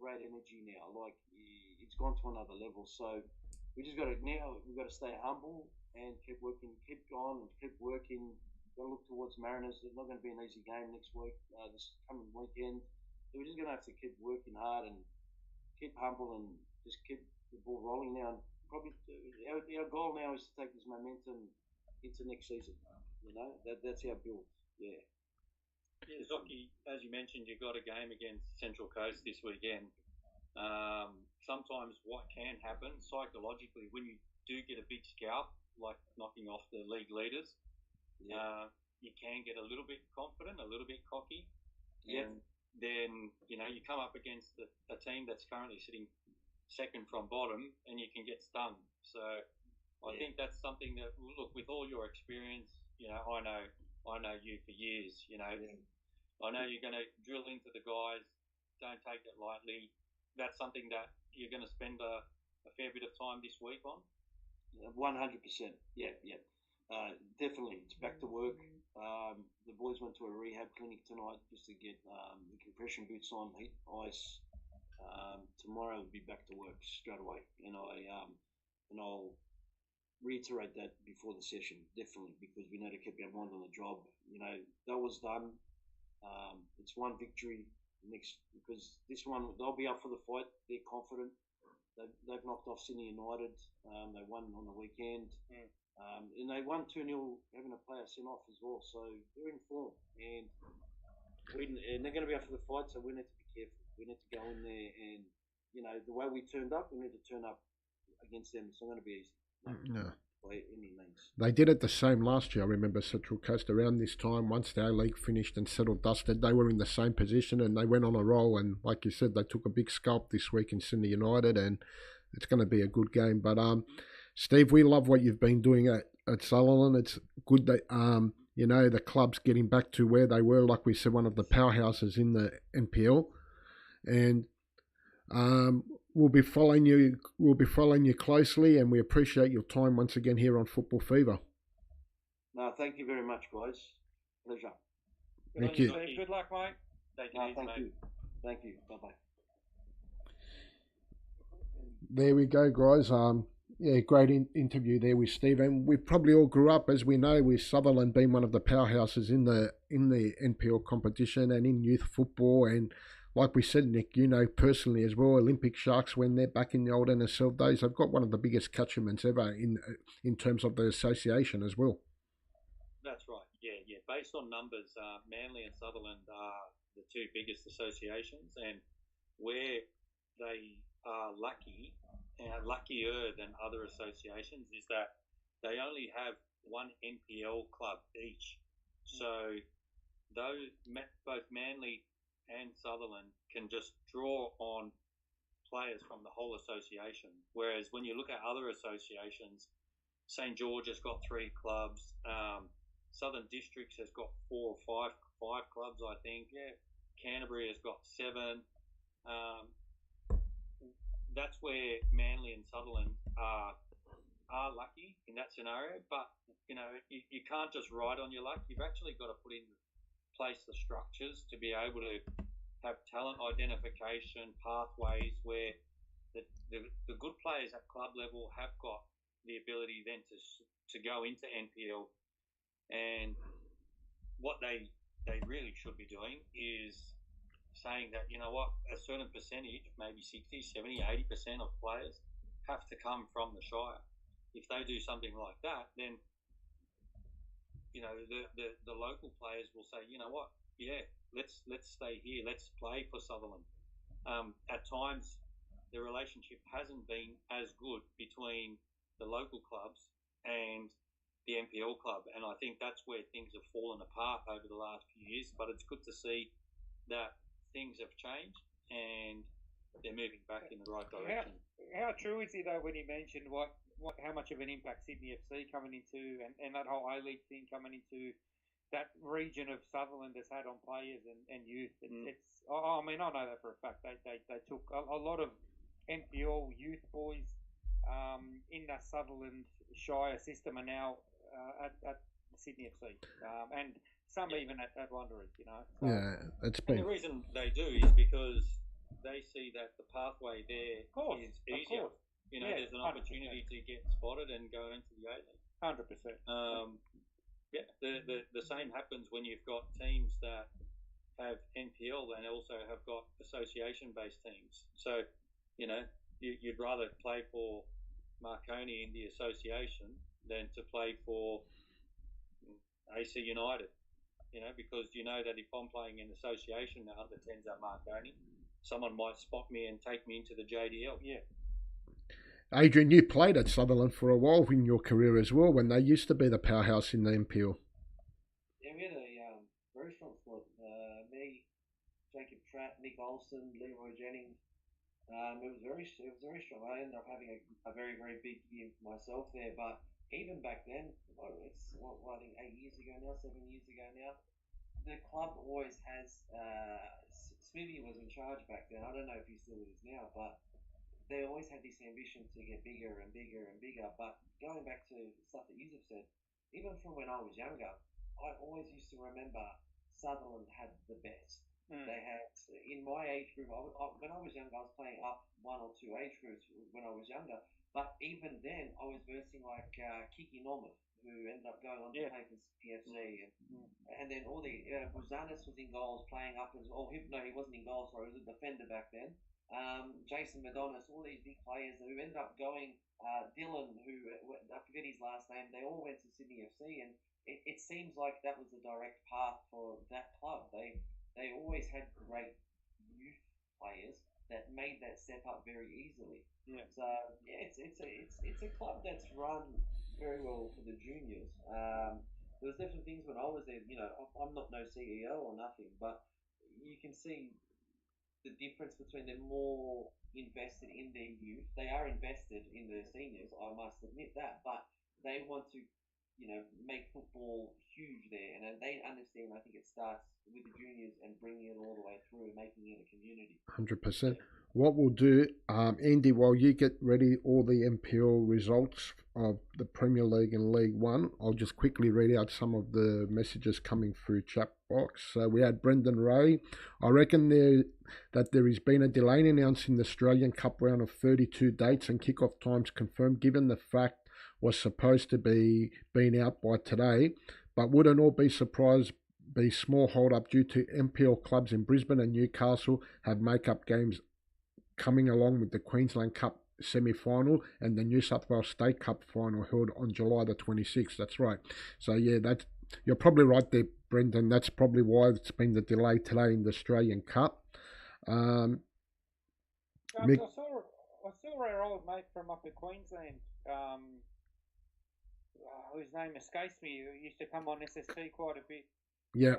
great energy now. Like it's gone to another level. So we just got to now we've got to stay humble and keep working, keep going, and keep working. Got to look towards Mariners. It's not going to be an easy game next week, this coming weekend. So we're just going to have to keep working hard and keep humble and just keep the ball rolling now. And probably our goal now is to take this momentum into next season. You know, that's our build. Yeah. Yeah, Zocky, as you mentioned, you've got a game against Central Coast this weekend. Sometimes what can happen psychologically when you do get a big scalp, like knocking off the league leaders, you can get a little bit confident, a little bit cocky, and then you know you come up against a team that's currently sitting second from bottom, and you can get stung. So I think that's something that, look, with all your experience, you know, I know you for years. You know, I know you're going to drill into the guys. Don't take it lightly. That's something that you're going to spend a fair bit of time this week on. 100%. Yeah. Definitely. It's back to work. The boys went to a rehab clinic tonight just to get the compression boots on, heat, ice. Tomorrow we'll be back to work straight away. And I'll reiterate that before the session, definitely, because we need to keep our mind on the job. You know, that was done. It's one victory next, because this one they'll be up for the fight. They're confident. They've knocked off Sydney United. They won on the weekend. And they won 2-0, having a player sent off as well. So they're in form, and they're going to be up for the fight. So we need to be careful. We need to go in there, and you know the way we turned up, we need to turn up against them. It's not going to be easy. No. By any means. They did it the same last year. I remember Central Coast around this time. Once the A-League finished and settled dusted, they were in the same position and they went on a roll. And like you said, they took a big scalp this week in Sydney United, and it's going to be a good game. But Steve, we love what you've been doing at Sutherland. It's good that you know the club's getting back to where they were. Like we said, one of the powerhouses in the NPL, and we'll be following you. We'll be following you closely, and we appreciate your time once again here on Football Fever. No, thank you very much, guys. Pleasure. Thank you. Steve. Good luck, mate. Thank you. Thank you. Bye bye. There we go, guys. Yeah, great interview there with Steve. And we probably all grew up, as we know, with Sutherland being one of the powerhouses in the NPL competition and in youth football. And like we said, Nick, you know personally as well, Olympic Sharks, when they're back in the old NSL days, they've got one of the biggest catchments ever in terms of the association as well. That's right. Yeah. Based on numbers, Manly and Sutherland are the two biggest associations, and where they are luckier than other associations is that they only have one NPL club each. So both Manly and Sutherland can just draw on players from the whole association. Whereas when you look at other associations, St. George has got 3 clubs. Southern Districts has got 4 or 5 clubs, I think. Yeah. Canterbury has got 7. That's where Manly and Sutherland are lucky in that scenario. But you know, you can't just ride on your luck. You've actually got to put in place the structures to be able to have talent identification pathways where the good players at club level have got the ability then to go into NPL. And what they really should be doing is saying that, you know what, a certain percentage, maybe 60, 70, 80% of players have to come from the Shire. If they do something like that, then, you know, the local players will say, you know what, let's stay here, let's play for Sutherland. At times, the relationship hasn't been as good between the local clubs and the NPL club, and I think that's where things have fallen apart over the last few years. But it's good to see that things have changed and they're moving back in the right direction. How true is it though when he mentioned how much of an impact Sydney FC coming into and that whole A-League thing coming into that region of Sutherland has had on players and youth? It's I mean, I know that for a fact. They took a lot of NPL youth boys in that Sutherland Shire system are now at Sydney FC, and some even at Wanderers, you know. So, it's been. And the reason they do is because they see that the pathway there is easier. You know, there's an opportunity 100%. To get spotted and go into the A-League. 100%. The same happens when you've got teams that have NPL and also have got association-based teams. So, you know, you'd rather play for Marconi in the association than to play for AC United, you know, because you know that if I'm playing in association now, under 10s at Marconi, someone might spot me and take me into the JDL. Yeah. Adrian, you played at Sutherland for a while in your career as well, when they used to be the powerhouse in the NPL. Yeah, we had a very strong squad. Me, Jacob Trapp, Nick Olsen, Leroy Jennings. It was very strong. I ended up having a very, very big year for myself there. But even back then, it's I think 8 years ago now, 7 years ago now, the club always has. Smithy was in charge back then. I don't know if he still is now, but they always had this ambition to get bigger and bigger and bigger. But going back to stuff that Yusuf said, even from when I was younger, I always used to remember Sutherland had the best. They had, in my age group, when I was younger, I was playing up 1 or 2 age groups when I was younger. But even then, I was versing like Kiki Norman, who ended up going on to play for CFC. And then all the, Buzanis was in goals playing up as well. No, he wasn't in goals, sorry, he was a defender back then. Jason Madonis, all these big players who ended up going, Dylan, who, I forget his last name, they all went to Sydney FC. And it seems like that was the direct path for that club. They always had great youth players that made that step up very easily. Yeah. So it's a club that's run very well for the juniors. There was definitely things when I was there. You know, I'm not no CEO or nothing, but you can see the difference between them more invested in their youth. They are invested in their seniors. I must admit that, but they want to, you know, make football huge there, and they understand. I think it starts with the juniors and bringing it all the way through and making it a community. 100%. What we'll do, Andy, while you get ready all the NPL results of the Premier League and League One, I'll just quickly read out some of the messages coming through chat box. So we had Brendan Ray. I reckon that there has been a delay in announcing the Australian Cup round of 32 dates and kickoff times confirmed, given the fact was supposed to be being out by today, but wouldn't all be surprised be small hold up due to NPL clubs in Brisbane and Newcastle have make-up games coming along with the Queensland Cup semi-final and the New South Wales State Cup final held on July the 26th. That's right. So yeah, you're probably right there, Brendan. That's probably why it's been the delay today in the Australian Cup. I saw our old mate from up in Queensland, whose name escapes me, who used to come on SST quite a bit. Yeah.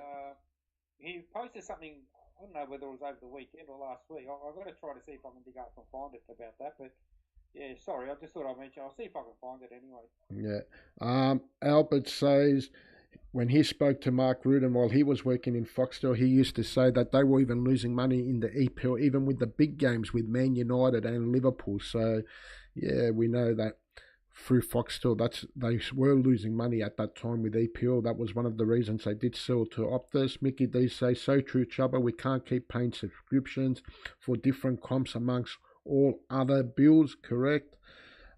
He posted something, I don't know whether it was over the weekend or last week. I've got to try to see if I can dig up and find it about that. But yeah, sorry, I just thought I'd mention. I'll see if I can find it anyway. Yeah. Albert says when he spoke to Mark Rudin while he was working in Foxtel, he used to say that they were even losing money in the EPL, even with the big games with Man United and Liverpool. So yeah, we know that through Foxtel, they were losing money at that time with EPL. That was one of the reasons they did sell to Optus. Mickey D says, so true, Chubba. We can't keep paying subscriptions for different comps amongst all other bills, correct?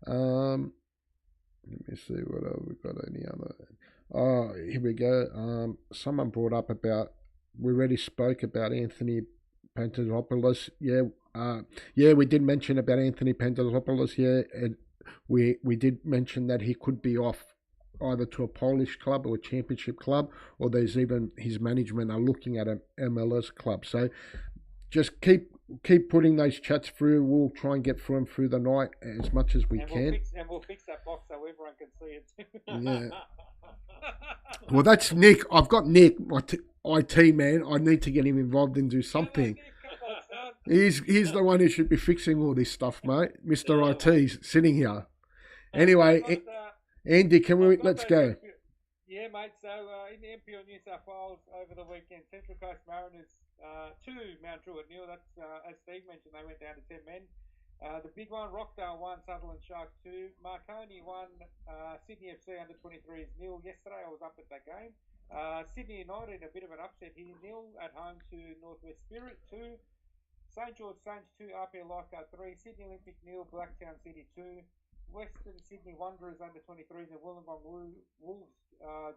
Let me see what else we got. Any other? Oh, here we go. Someone brought up about, we already spoke about Anthony Pantazopoulos. Yeah, we did mention about Anthony Pantazopoulos. Yeah, we did mention that he could be off either to a Polish club or a championship club, or there's even his management are looking at an MLS club. So just keep putting those chats through. We'll try and get through them through the night as much as we can. We'll fix that box so everyone can see it. Yeah. Well, that's Nick. I've got Nick, my IT man. I need to get him involved and do something. He's the one who should be fixing all this stuff, mate. Mr. IT's sitting here. Anyway, Andy, let's go. Yeah, mate. So in the NPL New South Wales over the weekend, Central Coast Mariners 2, Mount Druitt 0. That's as Steve mentioned, they went down to 10 men. The big one, Rockdale 1, Sutherland Sharks 2. Marconi 1, Sydney FC under 23s 0. Yesterday I was up at that game. Sydney United, a bit of an upset here, 0 at home to Northwest Spirit 2. St George Saints 2, RPL Leichhardt 3. Sydney Olympic 0, Blacktown City 2. Western Sydney Wanderers under 23s and Wollongong Wolves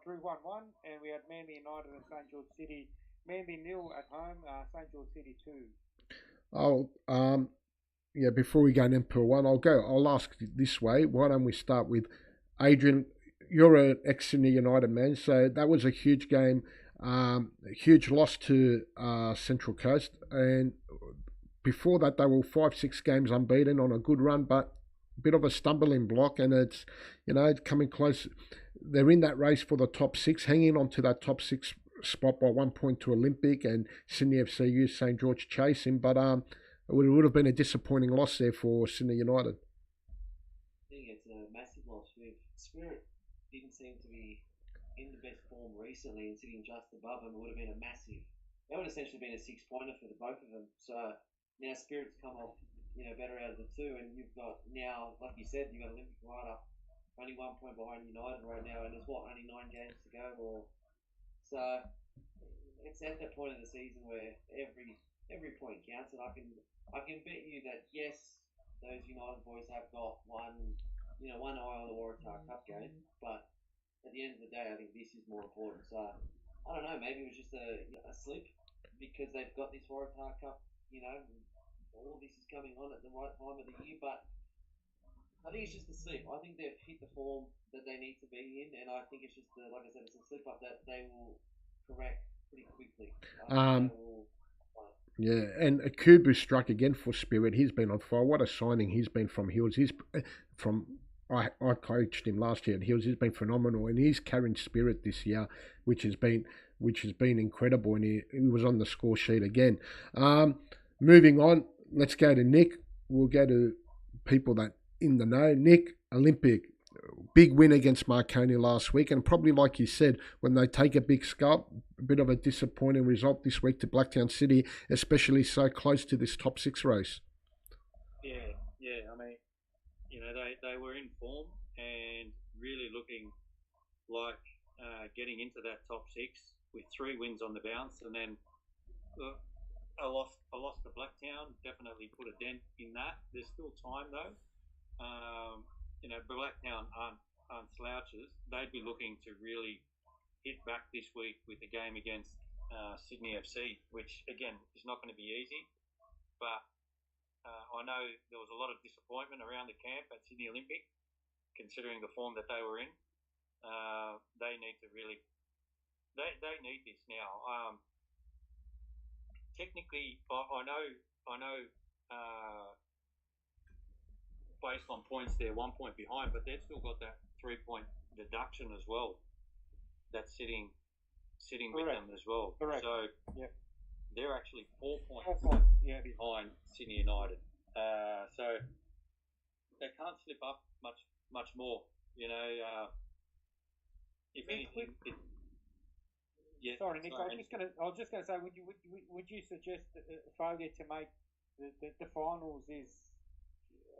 drew 1-1. And we had Manly United and St George City. Manly 0 at home, St George City 2. Yeah, before we go into one, I'll ask this way. Why don't we start with Adrian? You're an ex-Sydney United man, so that was a huge game, a huge loss to Central Coast. And before that, they were 5-6 games unbeaten on a good run, but a bit of a stumbling block, and it's, coming close. They're in that race for the top 6, hanging on to that top 6 spot by 1 point to Olympic, and Sydney FC used St George chasing, but it would have been a disappointing loss there for Sydney United. I think it's a massive loss. With Spirit didn't seem to be in the best form recently and sitting just above them. It would have been a massive. That would have essentially been a 6-pointer for the both of them. So now Spirit's come off, better out of the two, and you've got now, like you said, you've got Olympic right up, only 1 point behind United right now, and there's only 9 games to go. So it's at that point of the season where every point counts, and I can bet you that yes, those United boys have got one eye on the Waratah Cup game, but at the end of the day, I think this is more important. So I don't know, maybe it was just a slip because they've got this Waratah Cup. All this is coming on at the right time of the year, but I think it's just a slip. I think they've hit the form that they need to be in, and I think it's just like I said, it's a slip up that they will correct pretty quickly. Yeah, and Kubu struck again for Spirit. He's been on fire. What a signing he's been from Hills. I coached him last year at Hills. He's been phenomenal, and he's carrying Spirit this year, which has been incredible. And he was on the score sheet again. Moving on, let's go to Nick. We'll go to people that in the know. Nick, Olympic. Big win against Marconi last week, and probably like you said, when they take a big scalp, a bit of a disappointing result this week to Blacktown City, especially so close to this top 6 race. Yeah. I mean, they were in form and really looking like getting into that top 6 with 3 wins on the bounce, and then a loss to Blacktown definitely put a dent in that. There's still time though. Blacktown aren't slouches. They'd be looking to really hit back this week with the game against Sydney FC, which again is not going to be easy. But I know there was a lot of disappointment around the camp at Sydney Olympic, considering the form that they were in. They need to really, they need this now. Technically, I know. Based on points, they're 1 point behind, but they've still got that 3-point deduction as well. That's sitting with them as well. Correct. So they're actually 4 points behind Sydney United. So they can't slip up much more. If anything, Sorry, Nick. I was just going to say, would you suggest that a failure to make the finals is?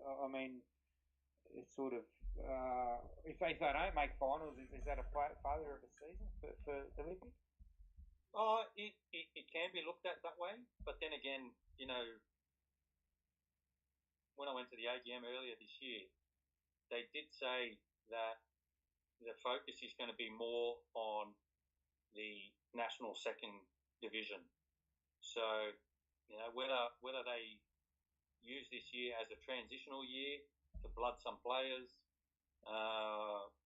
I mean, it's sort of if they don't make finals, is that a failure of the season for the Olympic? It can be looked at that way, but then again, when I went to the AGM earlier this year, they did say that the focus is going to be more on the national second division. So, whether they use this year as a transitional year to blood some players,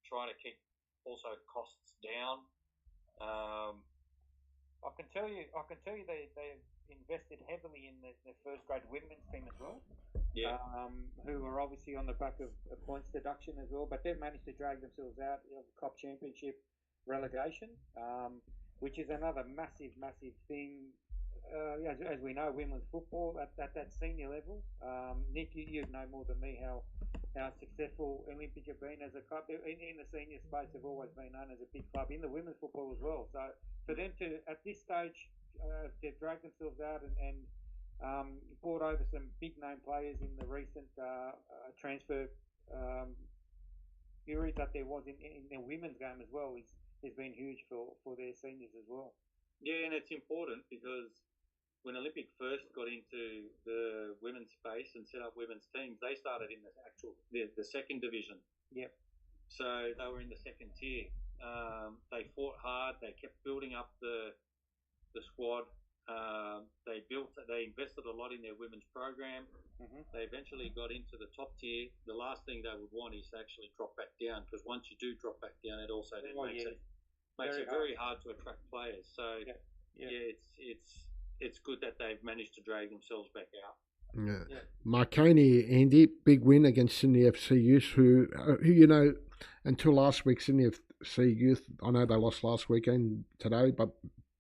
try to keep also costs down. I can tell you they've invested heavily in the first grade women's team as well. Yeah. Who are obviously on the back of points deduction as well, but they've managed to drag themselves out of the Cup Championship relegation, which is another massive thing. As we know, women's football at that senior level. Nick, you know more than me how successful Olympic have been as a club in the senior space. Have always been known as a big club in the women's football as well. So for them to at this stage to drag themselves out and brought over some big name players in the recent transfer period that there was in the women's game as well has been huge for their seniors as well. Yeah, and it's important because when Olympic first got into the women's space and set up women's teams, they started in the second division. Yep. So they were in the second tier. They fought hard. They kept building up the squad. They invested a lot in their women's program. Mm-hmm. They eventually got into the top tier. The last thing they would want is to actually drop back down, because once you do drop back down, it also then makes it very hard to attract players. So it's good that they've managed to drag themselves back out. Yeah. Marconi, Andy, big win against Sydney FC Youth, who you know, until last week, Sydney FC Youth, I know they lost last weekend today, but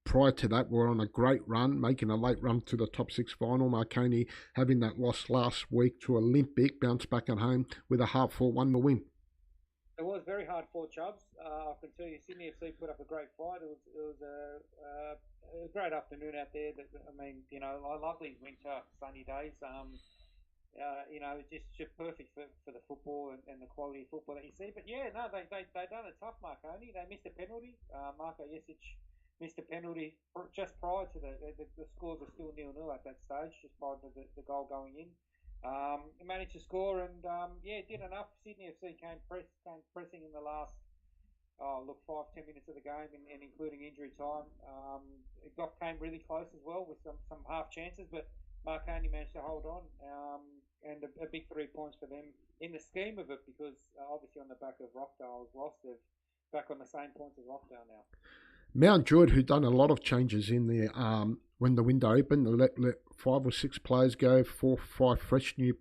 prior to that, were on a great run, making a late run to the top 6 final. Marconi having that loss last week to Olympic, bounced back at home with a hard-fought 1-0 win. It was very hard for Chubbs. I can tell you, Sydney FC put up a great fight. It was a great afternoon out there. I mean, you know, I love these winter sunny days. You know, it's just perfect for the football and the quality of football that you see. But yeah, no, they done it tough, Marconi. They missed a penalty. Marko Jesic missed a penalty just prior to the scores are still 0-0 at that stage, just prior to the goal going in. Managed to score and did enough. Sydney FC came pressing in the last 5-10 minutes of the game and including injury time. It came really close as well with some half chances, but Marconi managed to hold on and a big 3 points for them in the scheme of it, because obviously on the back of Rockdale's loss, they're back on the same points as Rockdale now. Mount Druitt, who done a lot of changes in the when the window opened, let 5 or 6 players go, 4 or 5 fresh new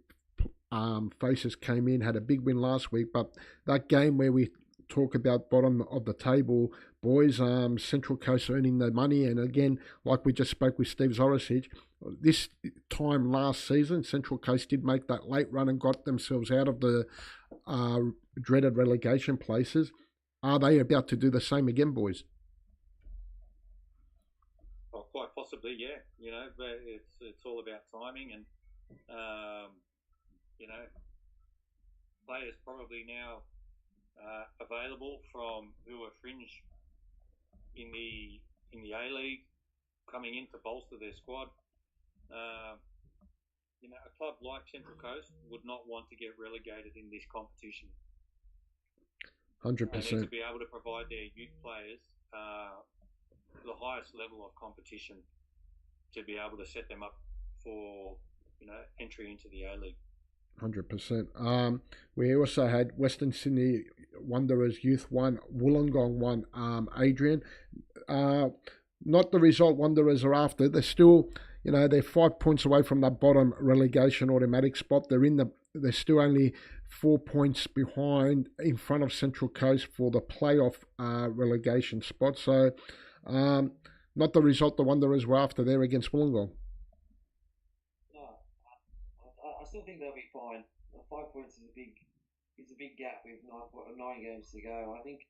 faces came in, had a big win last week. But that game where we talk about bottom of the table, boys, Central Coast earning their money, and again, like we just spoke with Steve Zoricic, this time last season, Central Coast did make that late run and got themselves out of the dreaded relegation places. Are they about to do the same again, boys? Well, quite possibly, yeah. You know, but it's all about timing, and you know, players probably now available from who are fringe in the A League coming in to bolster their squad. You know, a club like Central Coast would not want to get relegated in this competition. 100%. They need to be able to provide their youth players the highest level of competition to be able to set them up for, you know, entry into the A League. 100%. We also had Western Sydney Wanderers Youth 1, Wollongong 1, Adrian. Not the result Wanderers are after. They're still, you know, they're 5 points away from that bottom relegation automatic spot. They're still only 4 points behind in front of Central Coast for the playoff relegation spot. So, not the result the Wanderers were after there against Wollongong. I still think they'll be fine. 5 points is a big gap with 9 games to go. I think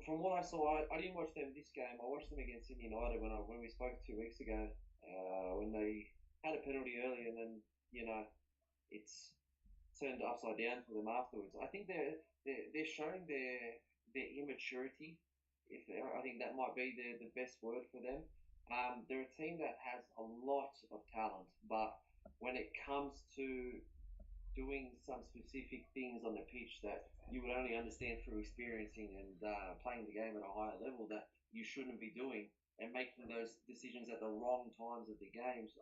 from what I saw, I didn't watch them this game. I watched them against Sydney United when we spoke 2 weeks ago, when they had a penalty early and then, you know, it's turned upside down for them afterwards. I think they're showing their immaturity. I think that might be the best word for them. They're a team that has a lot of talent, but when it comes to doing some specific things on the pitch that you would only understand through experiencing and playing the game at a higher level that you shouldn't be doing, and making those decisions at the wrong times of the games,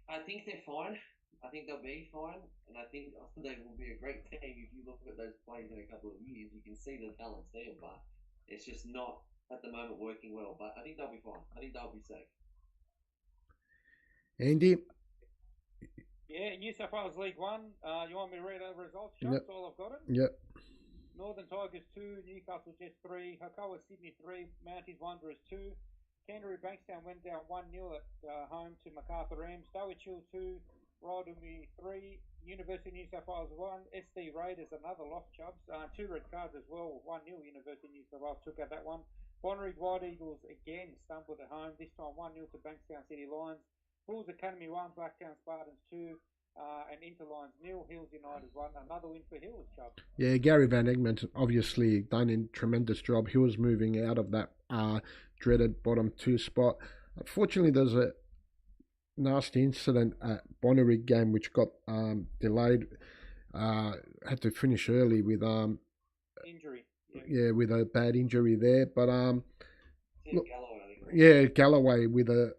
I think they're fine. I think they'll be fine, and I think they will be a great team. If you look at those players in a couple of years, you can see the talent's there, but it's just not at the moment working well. But I think they'll be fine. I think they'll be safe. Andy? Yeah, New South Wales League One. You want me to read out the results? Sure, Yep. that's all I've got it. Yep. Northern Tigers 2, Newcastle Jets 3, Hakoah Sydney 3, Mounties Wanderers 2, Canterbury Bankstown went down 1-0 at home to Macarthur Rams, Dulwich Hill 2, Roldemy 3, University of New South Wales 1, SD Raiders another loss, Chubbs, 2 red cards as well, 1-0 University of New South Wales took out that one. Bonnyrigg White Eagles again stumbled at home, this time 1-0 to Bankstown City Lions. Bulls Academy 1, Blacktown Spartans 2, and Interlines 0, Hills United 1. Another win for Hills, Chubb. Yeah, Gary Van Egmond obviously done a tremendous job. He was moving out of that dreaded bottom 2 spot. Unfortunately, there's a nasty incident at Bonnyrigg game which got delayed. Had to finish early with injury. Yeah, with a bad injury there. But Look, Galloway, I think. yeah, Galloway with a.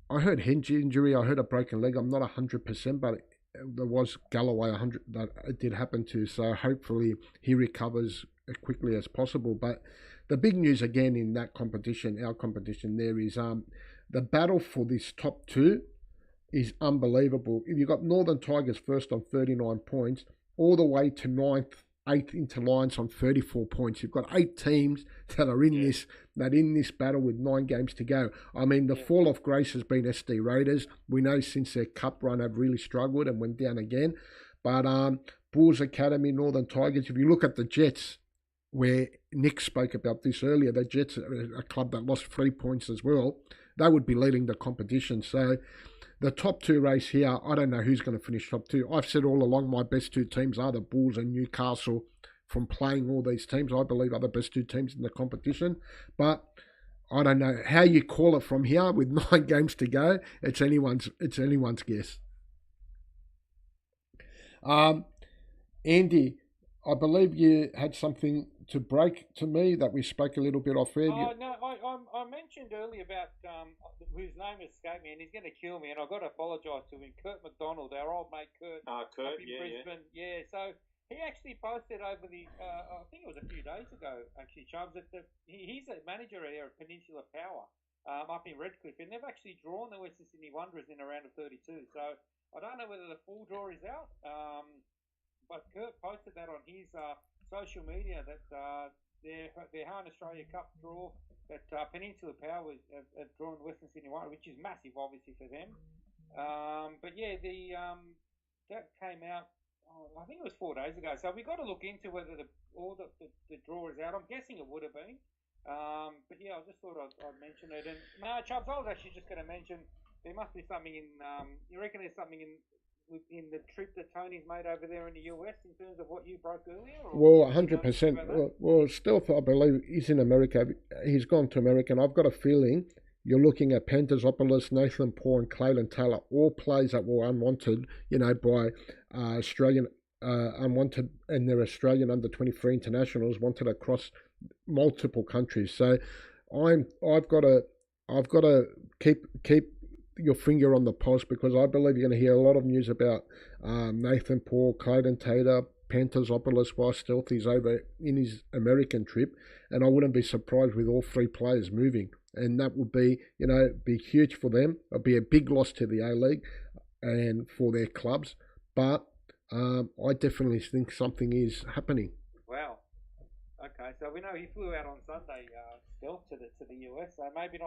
I heard hinge injury. I heard a broken leg. I'm not 100%, but there was Galloway 100 that it did happen to. So hopefully he recovers as quickly as possible. But the big news again in that competition, our competition there, is the battle for this top 2 is unbelievable. If you've got Northern Tigers first on 39 points, all the way to 9th, 8th Interlines on 34 points. You've got 8 teams that are in this battle with 9 games to go. I mean, the fall of grace has been SD Raiders. We know since their cup run have really struggled and went down again. But Bulls Academy, Northern Tigers, if you look at the Jets, where Nick spoke about this earlier, the Jets are a club that lost 3 points as well. They would be leading the competition. So the top 2 race here, I don't know who's going to finish top 2. I've said all along my best 2 teams are the Bulls and Newcastle. From playing all these teams, I believe are the best 2 teams in the competition. But I don't know how you call it from here with 9 games to go. It's anyone's guess. Andy, I believe you had something to break to me that we spoke a little bit off air. No, I mentioned earlier about whose name escaped me, and he's going to kill me, and I've got to apologise to him. Kurt McDonald, our old mate Kurt. Kurt, up in Brisbane. Yeah. So he actually posted over the, I think it was a few days ago, actually, Chubbs, that he's a manager here at Peninsula Power up in Redcliffe, and they've actually drawn the Western Sydney Wanderers in a round of 32. So I don't know whether the full draw is out, but Kurt posted that on his social media that their Hahn Australia Cup draw that Peninsula Power have drawn the Western Sydney Wanderers, which is massive, obviously, for them. But yeah, that came out. I think it was 4 days ago. So we've got to look into whether the draw is out. I'm guessing it would have been. But yeah, I just thought I'd mention it. And no, Chubbs, I was actually just going to mention there must be something in. You reckon there's something in the trip that Tony's made over there in the US in terms of what you broke earlier? Well, 100%. Well, Stealth, I believe, is in America. He's gone to America, and I've got a feeling you're looking at Pantazopoulos, Nathan Paul, and Clayton Taylor, all players that were unwanted, by Australian unwanted, and their Australian under-23 internationals wanted across multiple countries. So I've got to keep your finger on the pulse, because I believe you're going to hear a lot of news about Nathan Paul, Clayton Taylor, Pantazopoulos while Stealthy's over in his American trip, and I wouldn't be surprised with all 3 players moving. And that would be, be huge for them. It'll be a big loss to the A-League and for their clubs. But I definitely think something is happening. Wow. Okay, so we know he flew out on Sunday, Stealth, to the US. So maybe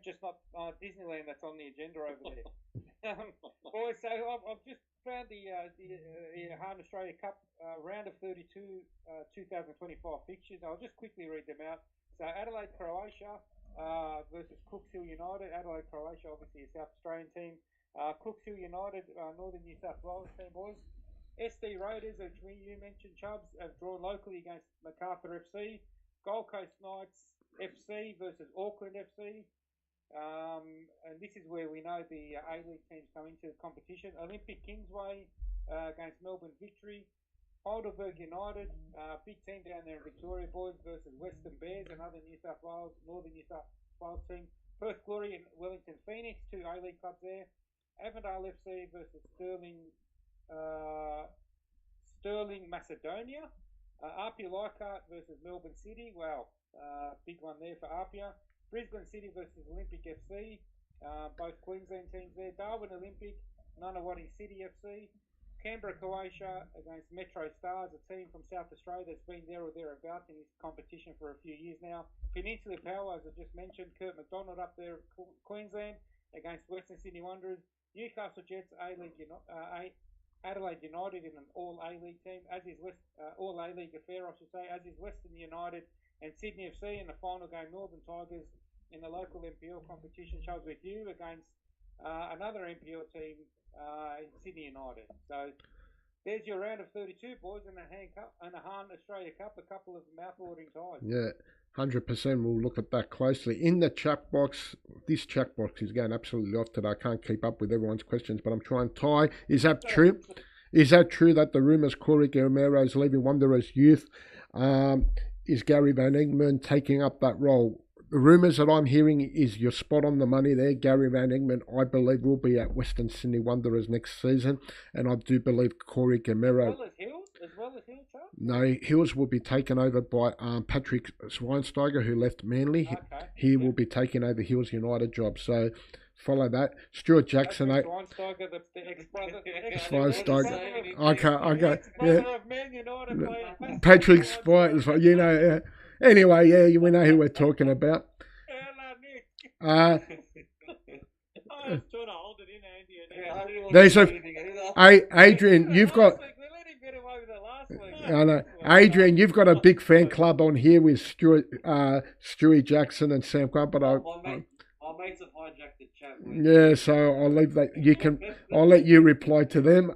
just not Disneyland that's on the agenda over there. Boys, so I've just found the Hahn Australia Cup round of 32 2025 fixtures. I'll just quickly read them out. So Adelaide, Croatia versus Cooks Hill United. Adelaide, Croatia, obviously a South Australian team. Cooks Hill United, Northern New South Wales team, boys. SD Raiders, which you mentioned, Chubbs, have drawn locally against Macarthur FC. Gold Coast Knights FC versus Auckland FC. And this is where we know the A-League teams come into the competition. Olympic Kingsway against Melbourne Victory. Heidelberg United, big team down there in Victoria, boys, versus Western Bears, another Northern New South Wales team. Perth Glory and Wellington Phoenix, 2 A-League clubs there. Avondale FC versus Sterling Macedonia. Apia Leichhardt versus Melbourne City. Wow, big one there for Apia. Brisbane City versus Olympic FC. Both Queensland teams there. Darwin Olympic, Nunawading City FC. Canberra Croatia against Metro Stars, a team from South Australia that's been there or thereabouts in this competition for a few years now. Peninsula Power, as I just mentioned, Kurt McDonald up there at Queensland against Western Sydney Wanderers. Newcastle Jets, Adelaide United in an All A-League team, as is All A-League affair, I should say, as is Western United and Sydney FC in the final game. Northern Tigers in the local NPL competition, Chubswick U against another NPL team in Sydney United. So there's your round of 32, boys, and a Han Australia Cup, a couple of mouth-watering ties. Yeah, 100%. We'll look at that closely. In the chat box, this chat box is going absolutely off today. I can't keep up with everyone's questions, but I'm trying. Ty, is that true? Is that true that the rumours Corey Guerrero is leaving Wanderers Youth? Is Gary Van Egmond taking up that role? The rumours that I'm hearing is you're spot on the money there. Gary Van Egmond, I believe, will be at Western Sydney Wanderers next season. And I do believe Corey Guerrero... As well as Hill, Charles? No, Hills will be taken over by Patrick Schweinsteiger, who left Manly. Okay. He will be taking over Hills United job. So follow that. Stuart Jackson... Schweinsteiger, the ex-brother... Schweinsteiger. Okay. Yeah. Patrick Schweinsteiger, you know... Anyway, yeah, we know who we're talking about. I was trying to hold it in, Andy. There's Adrian, you've got... I know. Adrian, you've got a big fan club on here with Stewie Jackson and Sam Grant, but my mates have hijacked the chat. Yeah, so I'll leave that. I'll let you reply to them.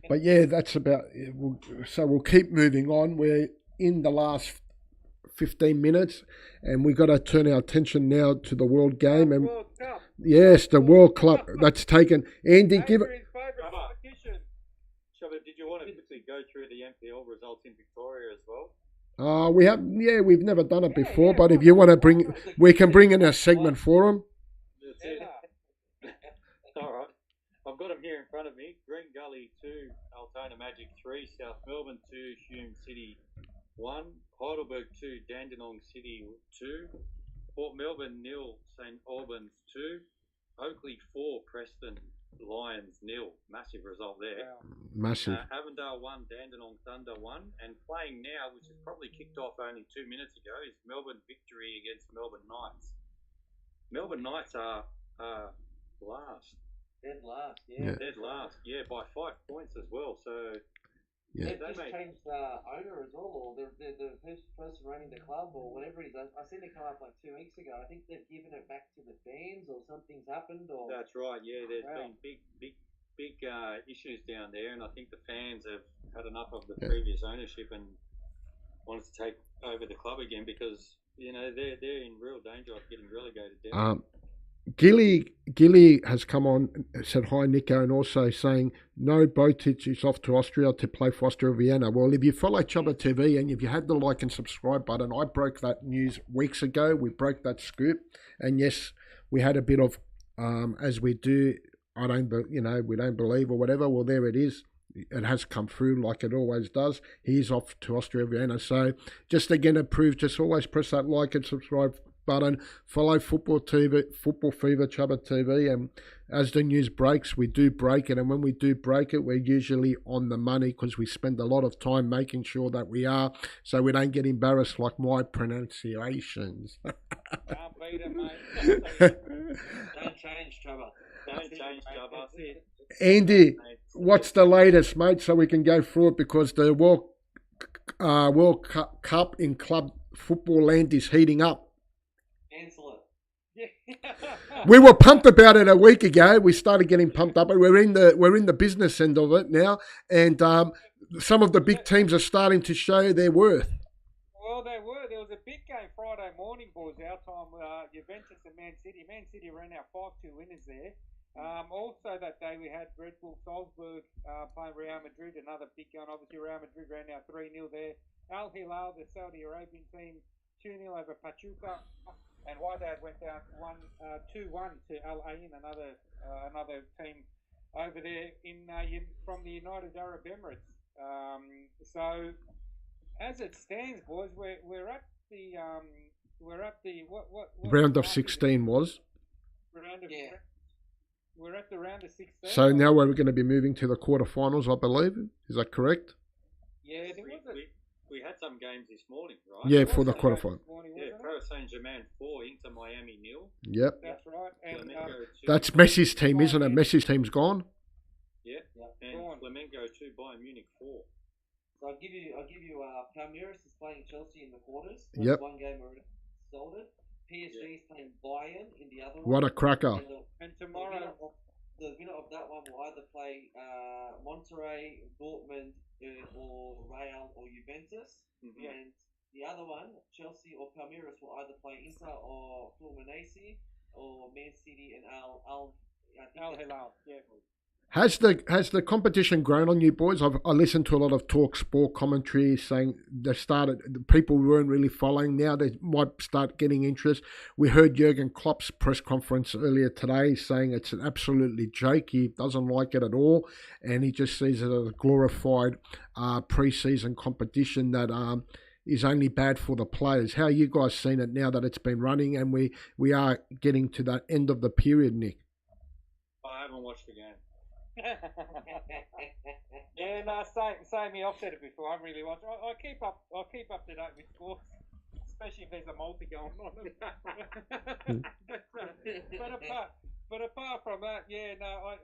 But yeah, that's about. So we'll keep moving on. We're in the last 15 minutes, and we've got to turn our attention now to the World Game. And yes, the World Cup that's taken. Andy, give it. Shabba, did you want to quickly go through the NPL results in Victoria as well? We've never done it before, but if you want to we can bring in a segment for them. That's it. All right. I've got them here in front of me. Green Gully 2, Altona Magic 3, South Melbourne 2, Hume City 1, Heidelberg 2, Dandenong City 2, Port Melbourne 0, St Albans 2, Oakley 4, Preston Lions 0. Massive result there. Wow. Massive. Avondale 1, Dandenong Thunder 1, and playing now, which is probably kicked off only 2 minutes ago, is Melbourne victory against Melbourne Knights. Melbourne Knights are last. Dead last, yeah. Dead last, yeah, by 5 points as well. So yeah, they just changed owner as well, or the first person running the club, or whatever it is. I seen it come up like 2 weeks ago. I think they've given it back to the fans, or something's happened. Or that's right. Yeah, there's been big issues down there, and I think the fans have had enough of the previous ownership and wanted to take over the club again because they're in real danger of getting relegated down. Gilly has come on, said hi Nico, and also saying no, Botic is off to Austria to play for Austria Vienna. Well, if you follow Chubba TV and if you had the like and subscribe button, I broke that news weeks ago. We broke that scoop, and yes, we had a bit of as we do. We don't believe or whatever. Well, there it is. It has come through like it always does. He's off to Austria Vienna. So just again to prove, just always press that like and subscribe button, follow Football TV, Football Fever, Chubba TV, and as the news breaks, we do break it, and when we do break it, we're usually on the money because we spend a lot of time making sure that we are, so we don't get embarrassed like my pronunciations. Can't beat it, mate. Don't change, Chubba. Don't change, Chubba. Andy, what's the latest, mate, so we can go through it because the World Cup in club football land is heating up. Excellent. We were pumped about it a week ago. We started getting pumped up, and we're in the business end of it now. And some of the big teams are starting to show their worth. Well, they were. There was a big game Friday morning, boys. Our time, Juventus and Man City. Man City ran out 5-2 winners there. Also that day we had Red Bull Salzburg playing Real Madrid. Another big game. Obviously, Real Madrid ran out 3-0 there. Al Hilal, the Saudi Arabian team, 2-0 over Pachuca, and Wydad went down 2-1 to Al Ain, another team over there from the United Arab Emirates. So as it stands, boys, we're at the what round of 16 was. Round of, yeah. We're at the round of 16. So now we're going to be moving to the quarterfinals, I believe. Is that correct? Yeah, we had some games this morning, right? Yeah, for the quarterfinal. Yeah, Paris Saint-Germain 4, Inter Miami 0. Yep. That's right. And that's Messi's team, isn't it? Messi's team's gone. Yeah. And Flamengo 2, Bayern Munich 4. So I'll give you Palmeiras is playing Chelsea in the quarters. Yep. One game already sorted. PSG is playing Bayern in the other one. What a cracker. And tomorrow the winner of that one will either play Monterrey, Dortmund, or Real or Juventus. Mm-hmm. And the other one, Chelsea or Palmeiras, will either play Inter or Fluminense or Man City and Al Hilal. Yeah. Has the competition grown on you boys? I listened to a lot of talk sport commentary saying people weren't really following. Now they might start getting interest. We heard Jurgen Klopp's press conference earlier today saying it's an absolutely joke. He doesn't like it at all, and he just sees it as a glorified pre-season competition that is only bad for the players. How are you guys seen it now that it's been running and we are getting to that end of the period, Nick? I haven't watched the game. Yeah, no, same. Me, I've said it before. I haven't really watched. I keep up to date with scores, especially if there's a multi going on. but apart from that, yeah, no, I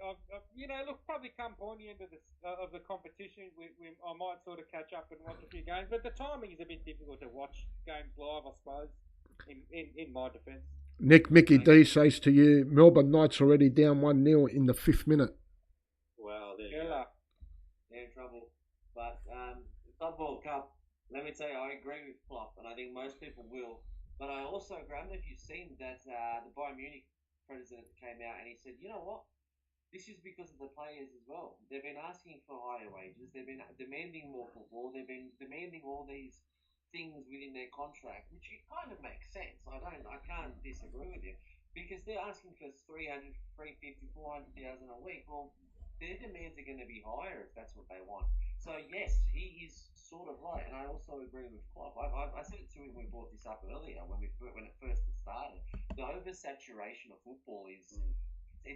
look, probably come on the end of the competition, I might sort of catch up and watch a few games. But the timing is a bit difficult to watch games live, I suppose. In my defence. Nick, Mickey D says to you, Melbourne Knights already down 1-0 in the 5th minute. Wow, there you go. They're in trouble. But Club World Cup, let me tell you, I agree with Klopp, and I think most people will. But I also agree, I don't know if you've seen that the Bayern Munich president came out and he said, you know what? This is because of the players as well. They've been asking for higher wages. They've been demanding more football. They've been demanding all these things within their contract, which it kind of makes sense. I can't disagree with you, because they're asking for 300, 350, 400,000 a week. Well, their demands are going to be higher if that's what they want. So yes, he is sort of right, and I also agree with Klopp. I said it to him when we brought this up earlier when it first started. The oversaturation of football it's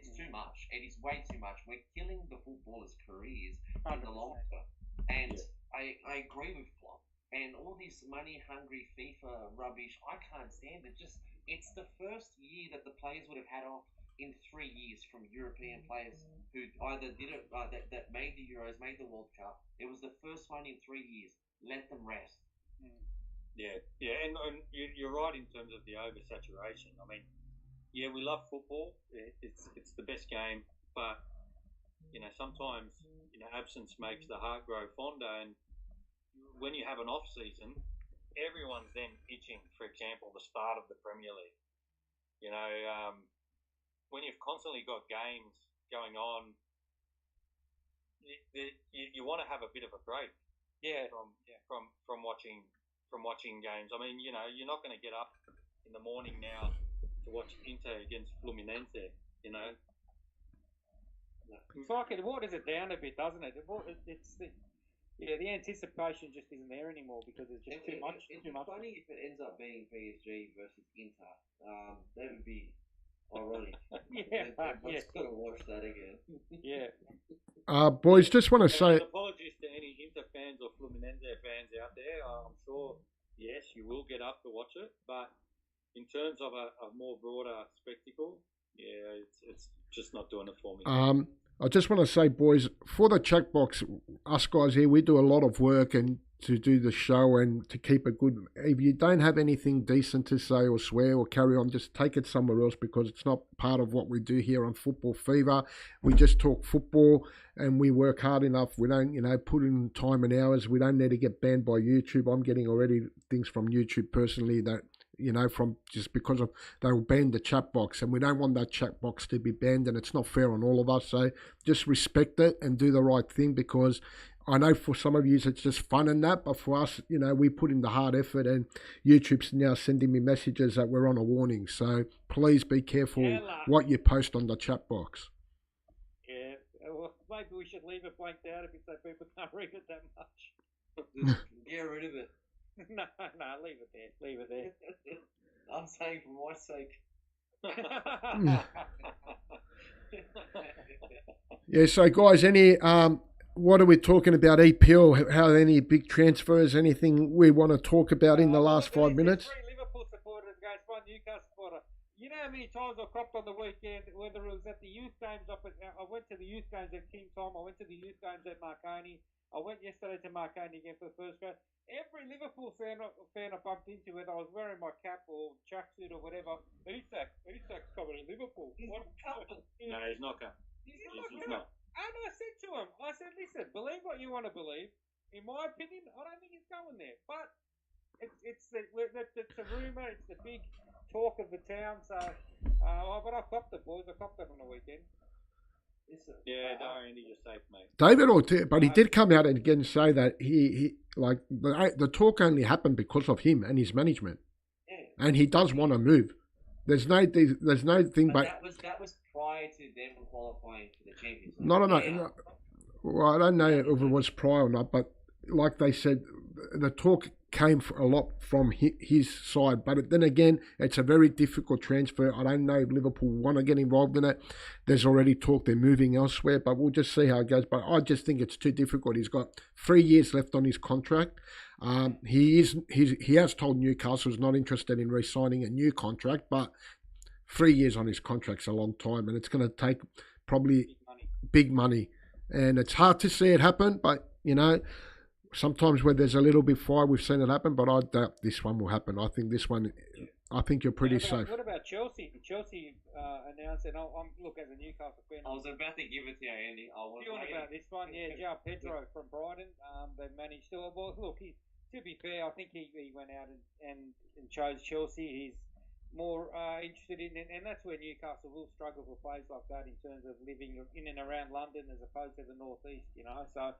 too much. It is way too much. We're killing the footballers' careers in the long term, and I agree with Klopp. And all this money-hungry FIFA rubbish, I can't stand it. It's the first year that the players would have had off in 3 years from European players who either did it, that made the Euros, made the World Cup. It was the first one in 3 years. Let them rest. Yeah, and you're right in terms of the oversaturation. I mean, yeah, we love football. It's the best game, but sometimes absence makes the heart grow fonder. And when you have an off season, everyone's then itching. For example, the start of the Premier League. When you've constantly got games going on, you want to have a bit of a break. Yeah. From watching games. I mean, you're not going to get up in the morning now to watch Inter against Fluminense. It's like it waters it down a bit, doesn't it? The anticipation just isn't there anymore because it's just too much. It's funny if it ends up being PSG versus Inter. That would be ironic. I'm just going to watch that again. Yeah. Boys, just want to say... Apologies to any Inter fans or Fluminense fans out there. I'm sure, yes, you will get up to watch it, but in terms of a more broader spectacle, yeah, it's just not doing it for me. I just want to say, boys, for the chat box, us guys here, we do a lot of work and to do the show and to keep it good. If you don't have anything decent to say or swear or carry on, just take it somewhere else because it's not part of what we do here on Football Fever. We just talk football and we work hard enough. We don't, put in time and hours. We don't need to get banned by YouTube. I'm getting already things from YouTube personally that, from just because of they'll ban the chat box, and we don't want that chat box to be banned, and it's not fair on all of us. So just respect it and do the right thing, because I know for some of you it's just fun and that, but for us, we put in the hard effort, and YouTube's now sending me messages that we're on a warning. So please be careful what you post on the chat box. Yeah, well, maybe we should leave it blanked out if so people can't read it that much. Just get rid of it. No, leave it there. Leave it there. I'm saying for my sake. Yeah, so guys, what are we talking about EPL? How any big transfers, anything we want to talk about in the last 5 minutes? 3 Liverpool supporters against 1 Newcastle supporter. You know how many times I copped on the weekend, whether it was at the youth games I went to the youth games at King Tom, I went to the youth games at Marconi, I went yesterday to Marconi again for the first game. Every Liverpool fan I bumped into, whether I was wearing my cap or tracksuit or whatever, Isak's coming to Liverpool. No, he's not coming. He's not. And I said to him, listen, believe what you want to believe. In my opinion, I don't think he's going there. But it's a rumour, it's the big talk of the town. So, but I copped it, boys. I copped it on the weekend. Yeah, no, Andy, you're safe, mate. David but he did come out and again say that he like the talk only happened because of him and his management, and he does want to move. There's no thing, but that was prior to them qualifying for the Champions League. No. Well, I don't know if it was prior or not, but like they said, the talk came a lot from his side. But then again, it's a very difficult transfer. I don't know if Liverpool want to get involved in it. There's already talk they're moving elsewhere, but we'll just see how it goes. But I just think it's too difficult. He's got 3 years left on his contract. He has told Newcastle he's not interested in re-signing a new contract, but 3 years on his contract's a long time, and it's going to take probably big money. And it's hard to see it happen, but sometimes where there's a little bit fire, we've seen it happen, but I doubt this one will happen. I think this one, I think you're pretty safe. What about Chelsea? Chelsea announced, and look, as a Newcastle fan, I was about to give it to you, Andy. About this one, João Pedro from Brighton. They managed to. Well, look, to be fair, I think he went out and chose Chelsea. He's more interested in, and that's where Newcastle will struggle for players like that in terms of living in and around London as opposed to the northeast. So.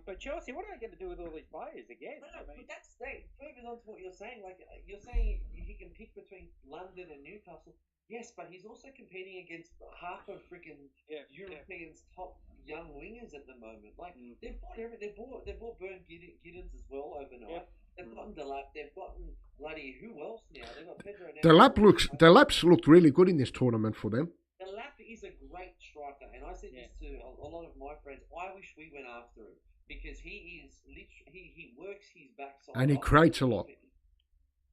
But Chelsea, what are they going to do with all these players again? No, but that's further on to what you're saying. Like you're saying, he can pick between London and Newcastle. Yes, but he's also competing against half of freaking Europeans' top young wingers at the moment. Like they've bought everything. They bought Bern Giddens as well overnight. They've gotten Delap. They've gotten bloody who else now? They've got Pedro now. Delap's looked really good in this tournament for them. Delap is a great striker, and I said this to a lot of my friends. I wish we went after him because he is literally he works his backside and he creates a lot.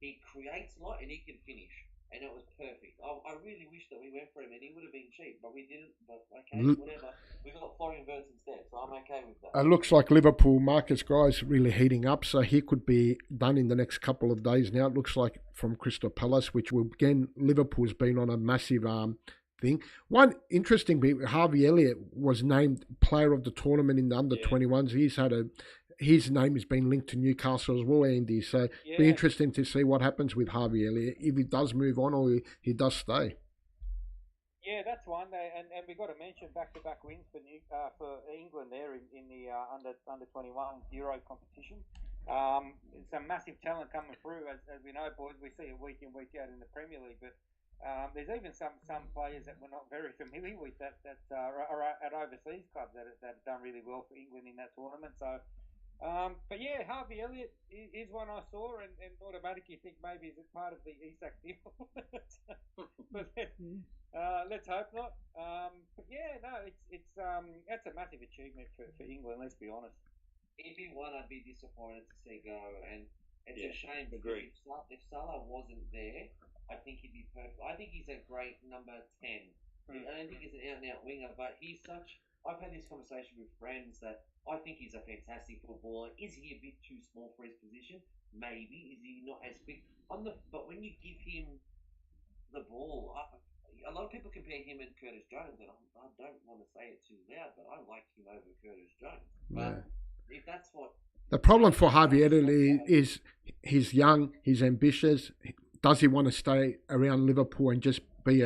He creates a lot, and he can finish, and it was perfect. I really wish that we went for him, and he would have been cheap, but we didn't. But okay, whatever. We got Florian Wirtz instead, so I'm okay with that. It looks like Liverpool Marcus Guy's really heating up, so he could be done in the next couple of days. Now it looks like from Crystal Palace, which will again Liverpool's been on a massive thing. One interesting bit, Harvey Elliott was named player of the tournament in the under-21s. His name has been linked to Newcastle as well, Andy. So it'll be interesting to see what happens with Harvey Elliott, if he does move on or he does stay. Yeah, that's one. And we got to mention back-to-back wins for England there in the under-21 Euro competition. Some massive talent coming through, as we know, boys. We see it week in, week out in the Premier League, but there's even some players that we're not very familiar with that are at overseas clubs that have done really well for England in that tournament. So, but yeah, Harvey Elliott is one I saw, and automatically think maybe is it part of the Isak deal. But let's hope not. But yeah, no, it's that's a massive achievement for England. Let's be honest. If he won, I'd be disappointed to see go, and it's a shame. Agreed. If Salah wasn't there, I think he'd be perfect. I think he's a great number 10. I don't think he's an out-and-out winger, but he's such... I've had this conversation with friends that I think he's a fantastic footballer. Is he a bit too small for his position? Maybe. Is he not as quick? But when you give him the ball... a lot of people compare him and Curtis Jones, and I don't want to say it too loud, but I like him over Curtis Jones. But if that's what... The problem for Harvey Elliott is he's young, he's ambitious. Does he want to stay around Liverpool and just be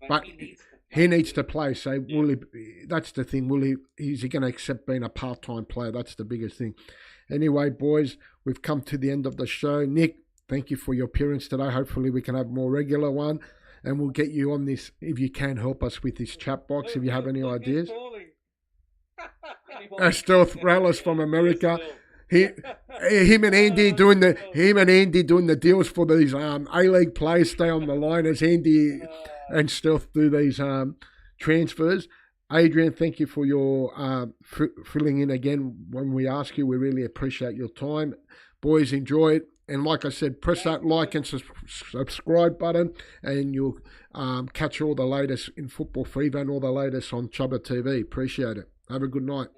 but he needs to He needs to play. So will he? That's the thing. Will he? Is he going to accept being a part-time player? That's the biggest thing. Anyway, boys, we've come to the end of the show. Nick, thank you for your appearance today. Hopefully, we can have a more regular one, and we'll get you on this if you can help us with this chat box. If you have any ideas. Stealth Rallis from America. Him and Andy doing the deals for these A-League players. Stay on the line as Andy and Stealth do these transfers. Adrian, thank you for your filling in again when we ask you. We really appreciate your time. Boys, enjoy it. And like I said, press that like and subscribe button, and you'll catch all the latest in Football Fever and all the latest on Chubba TV. Appreciate it. Have a good night.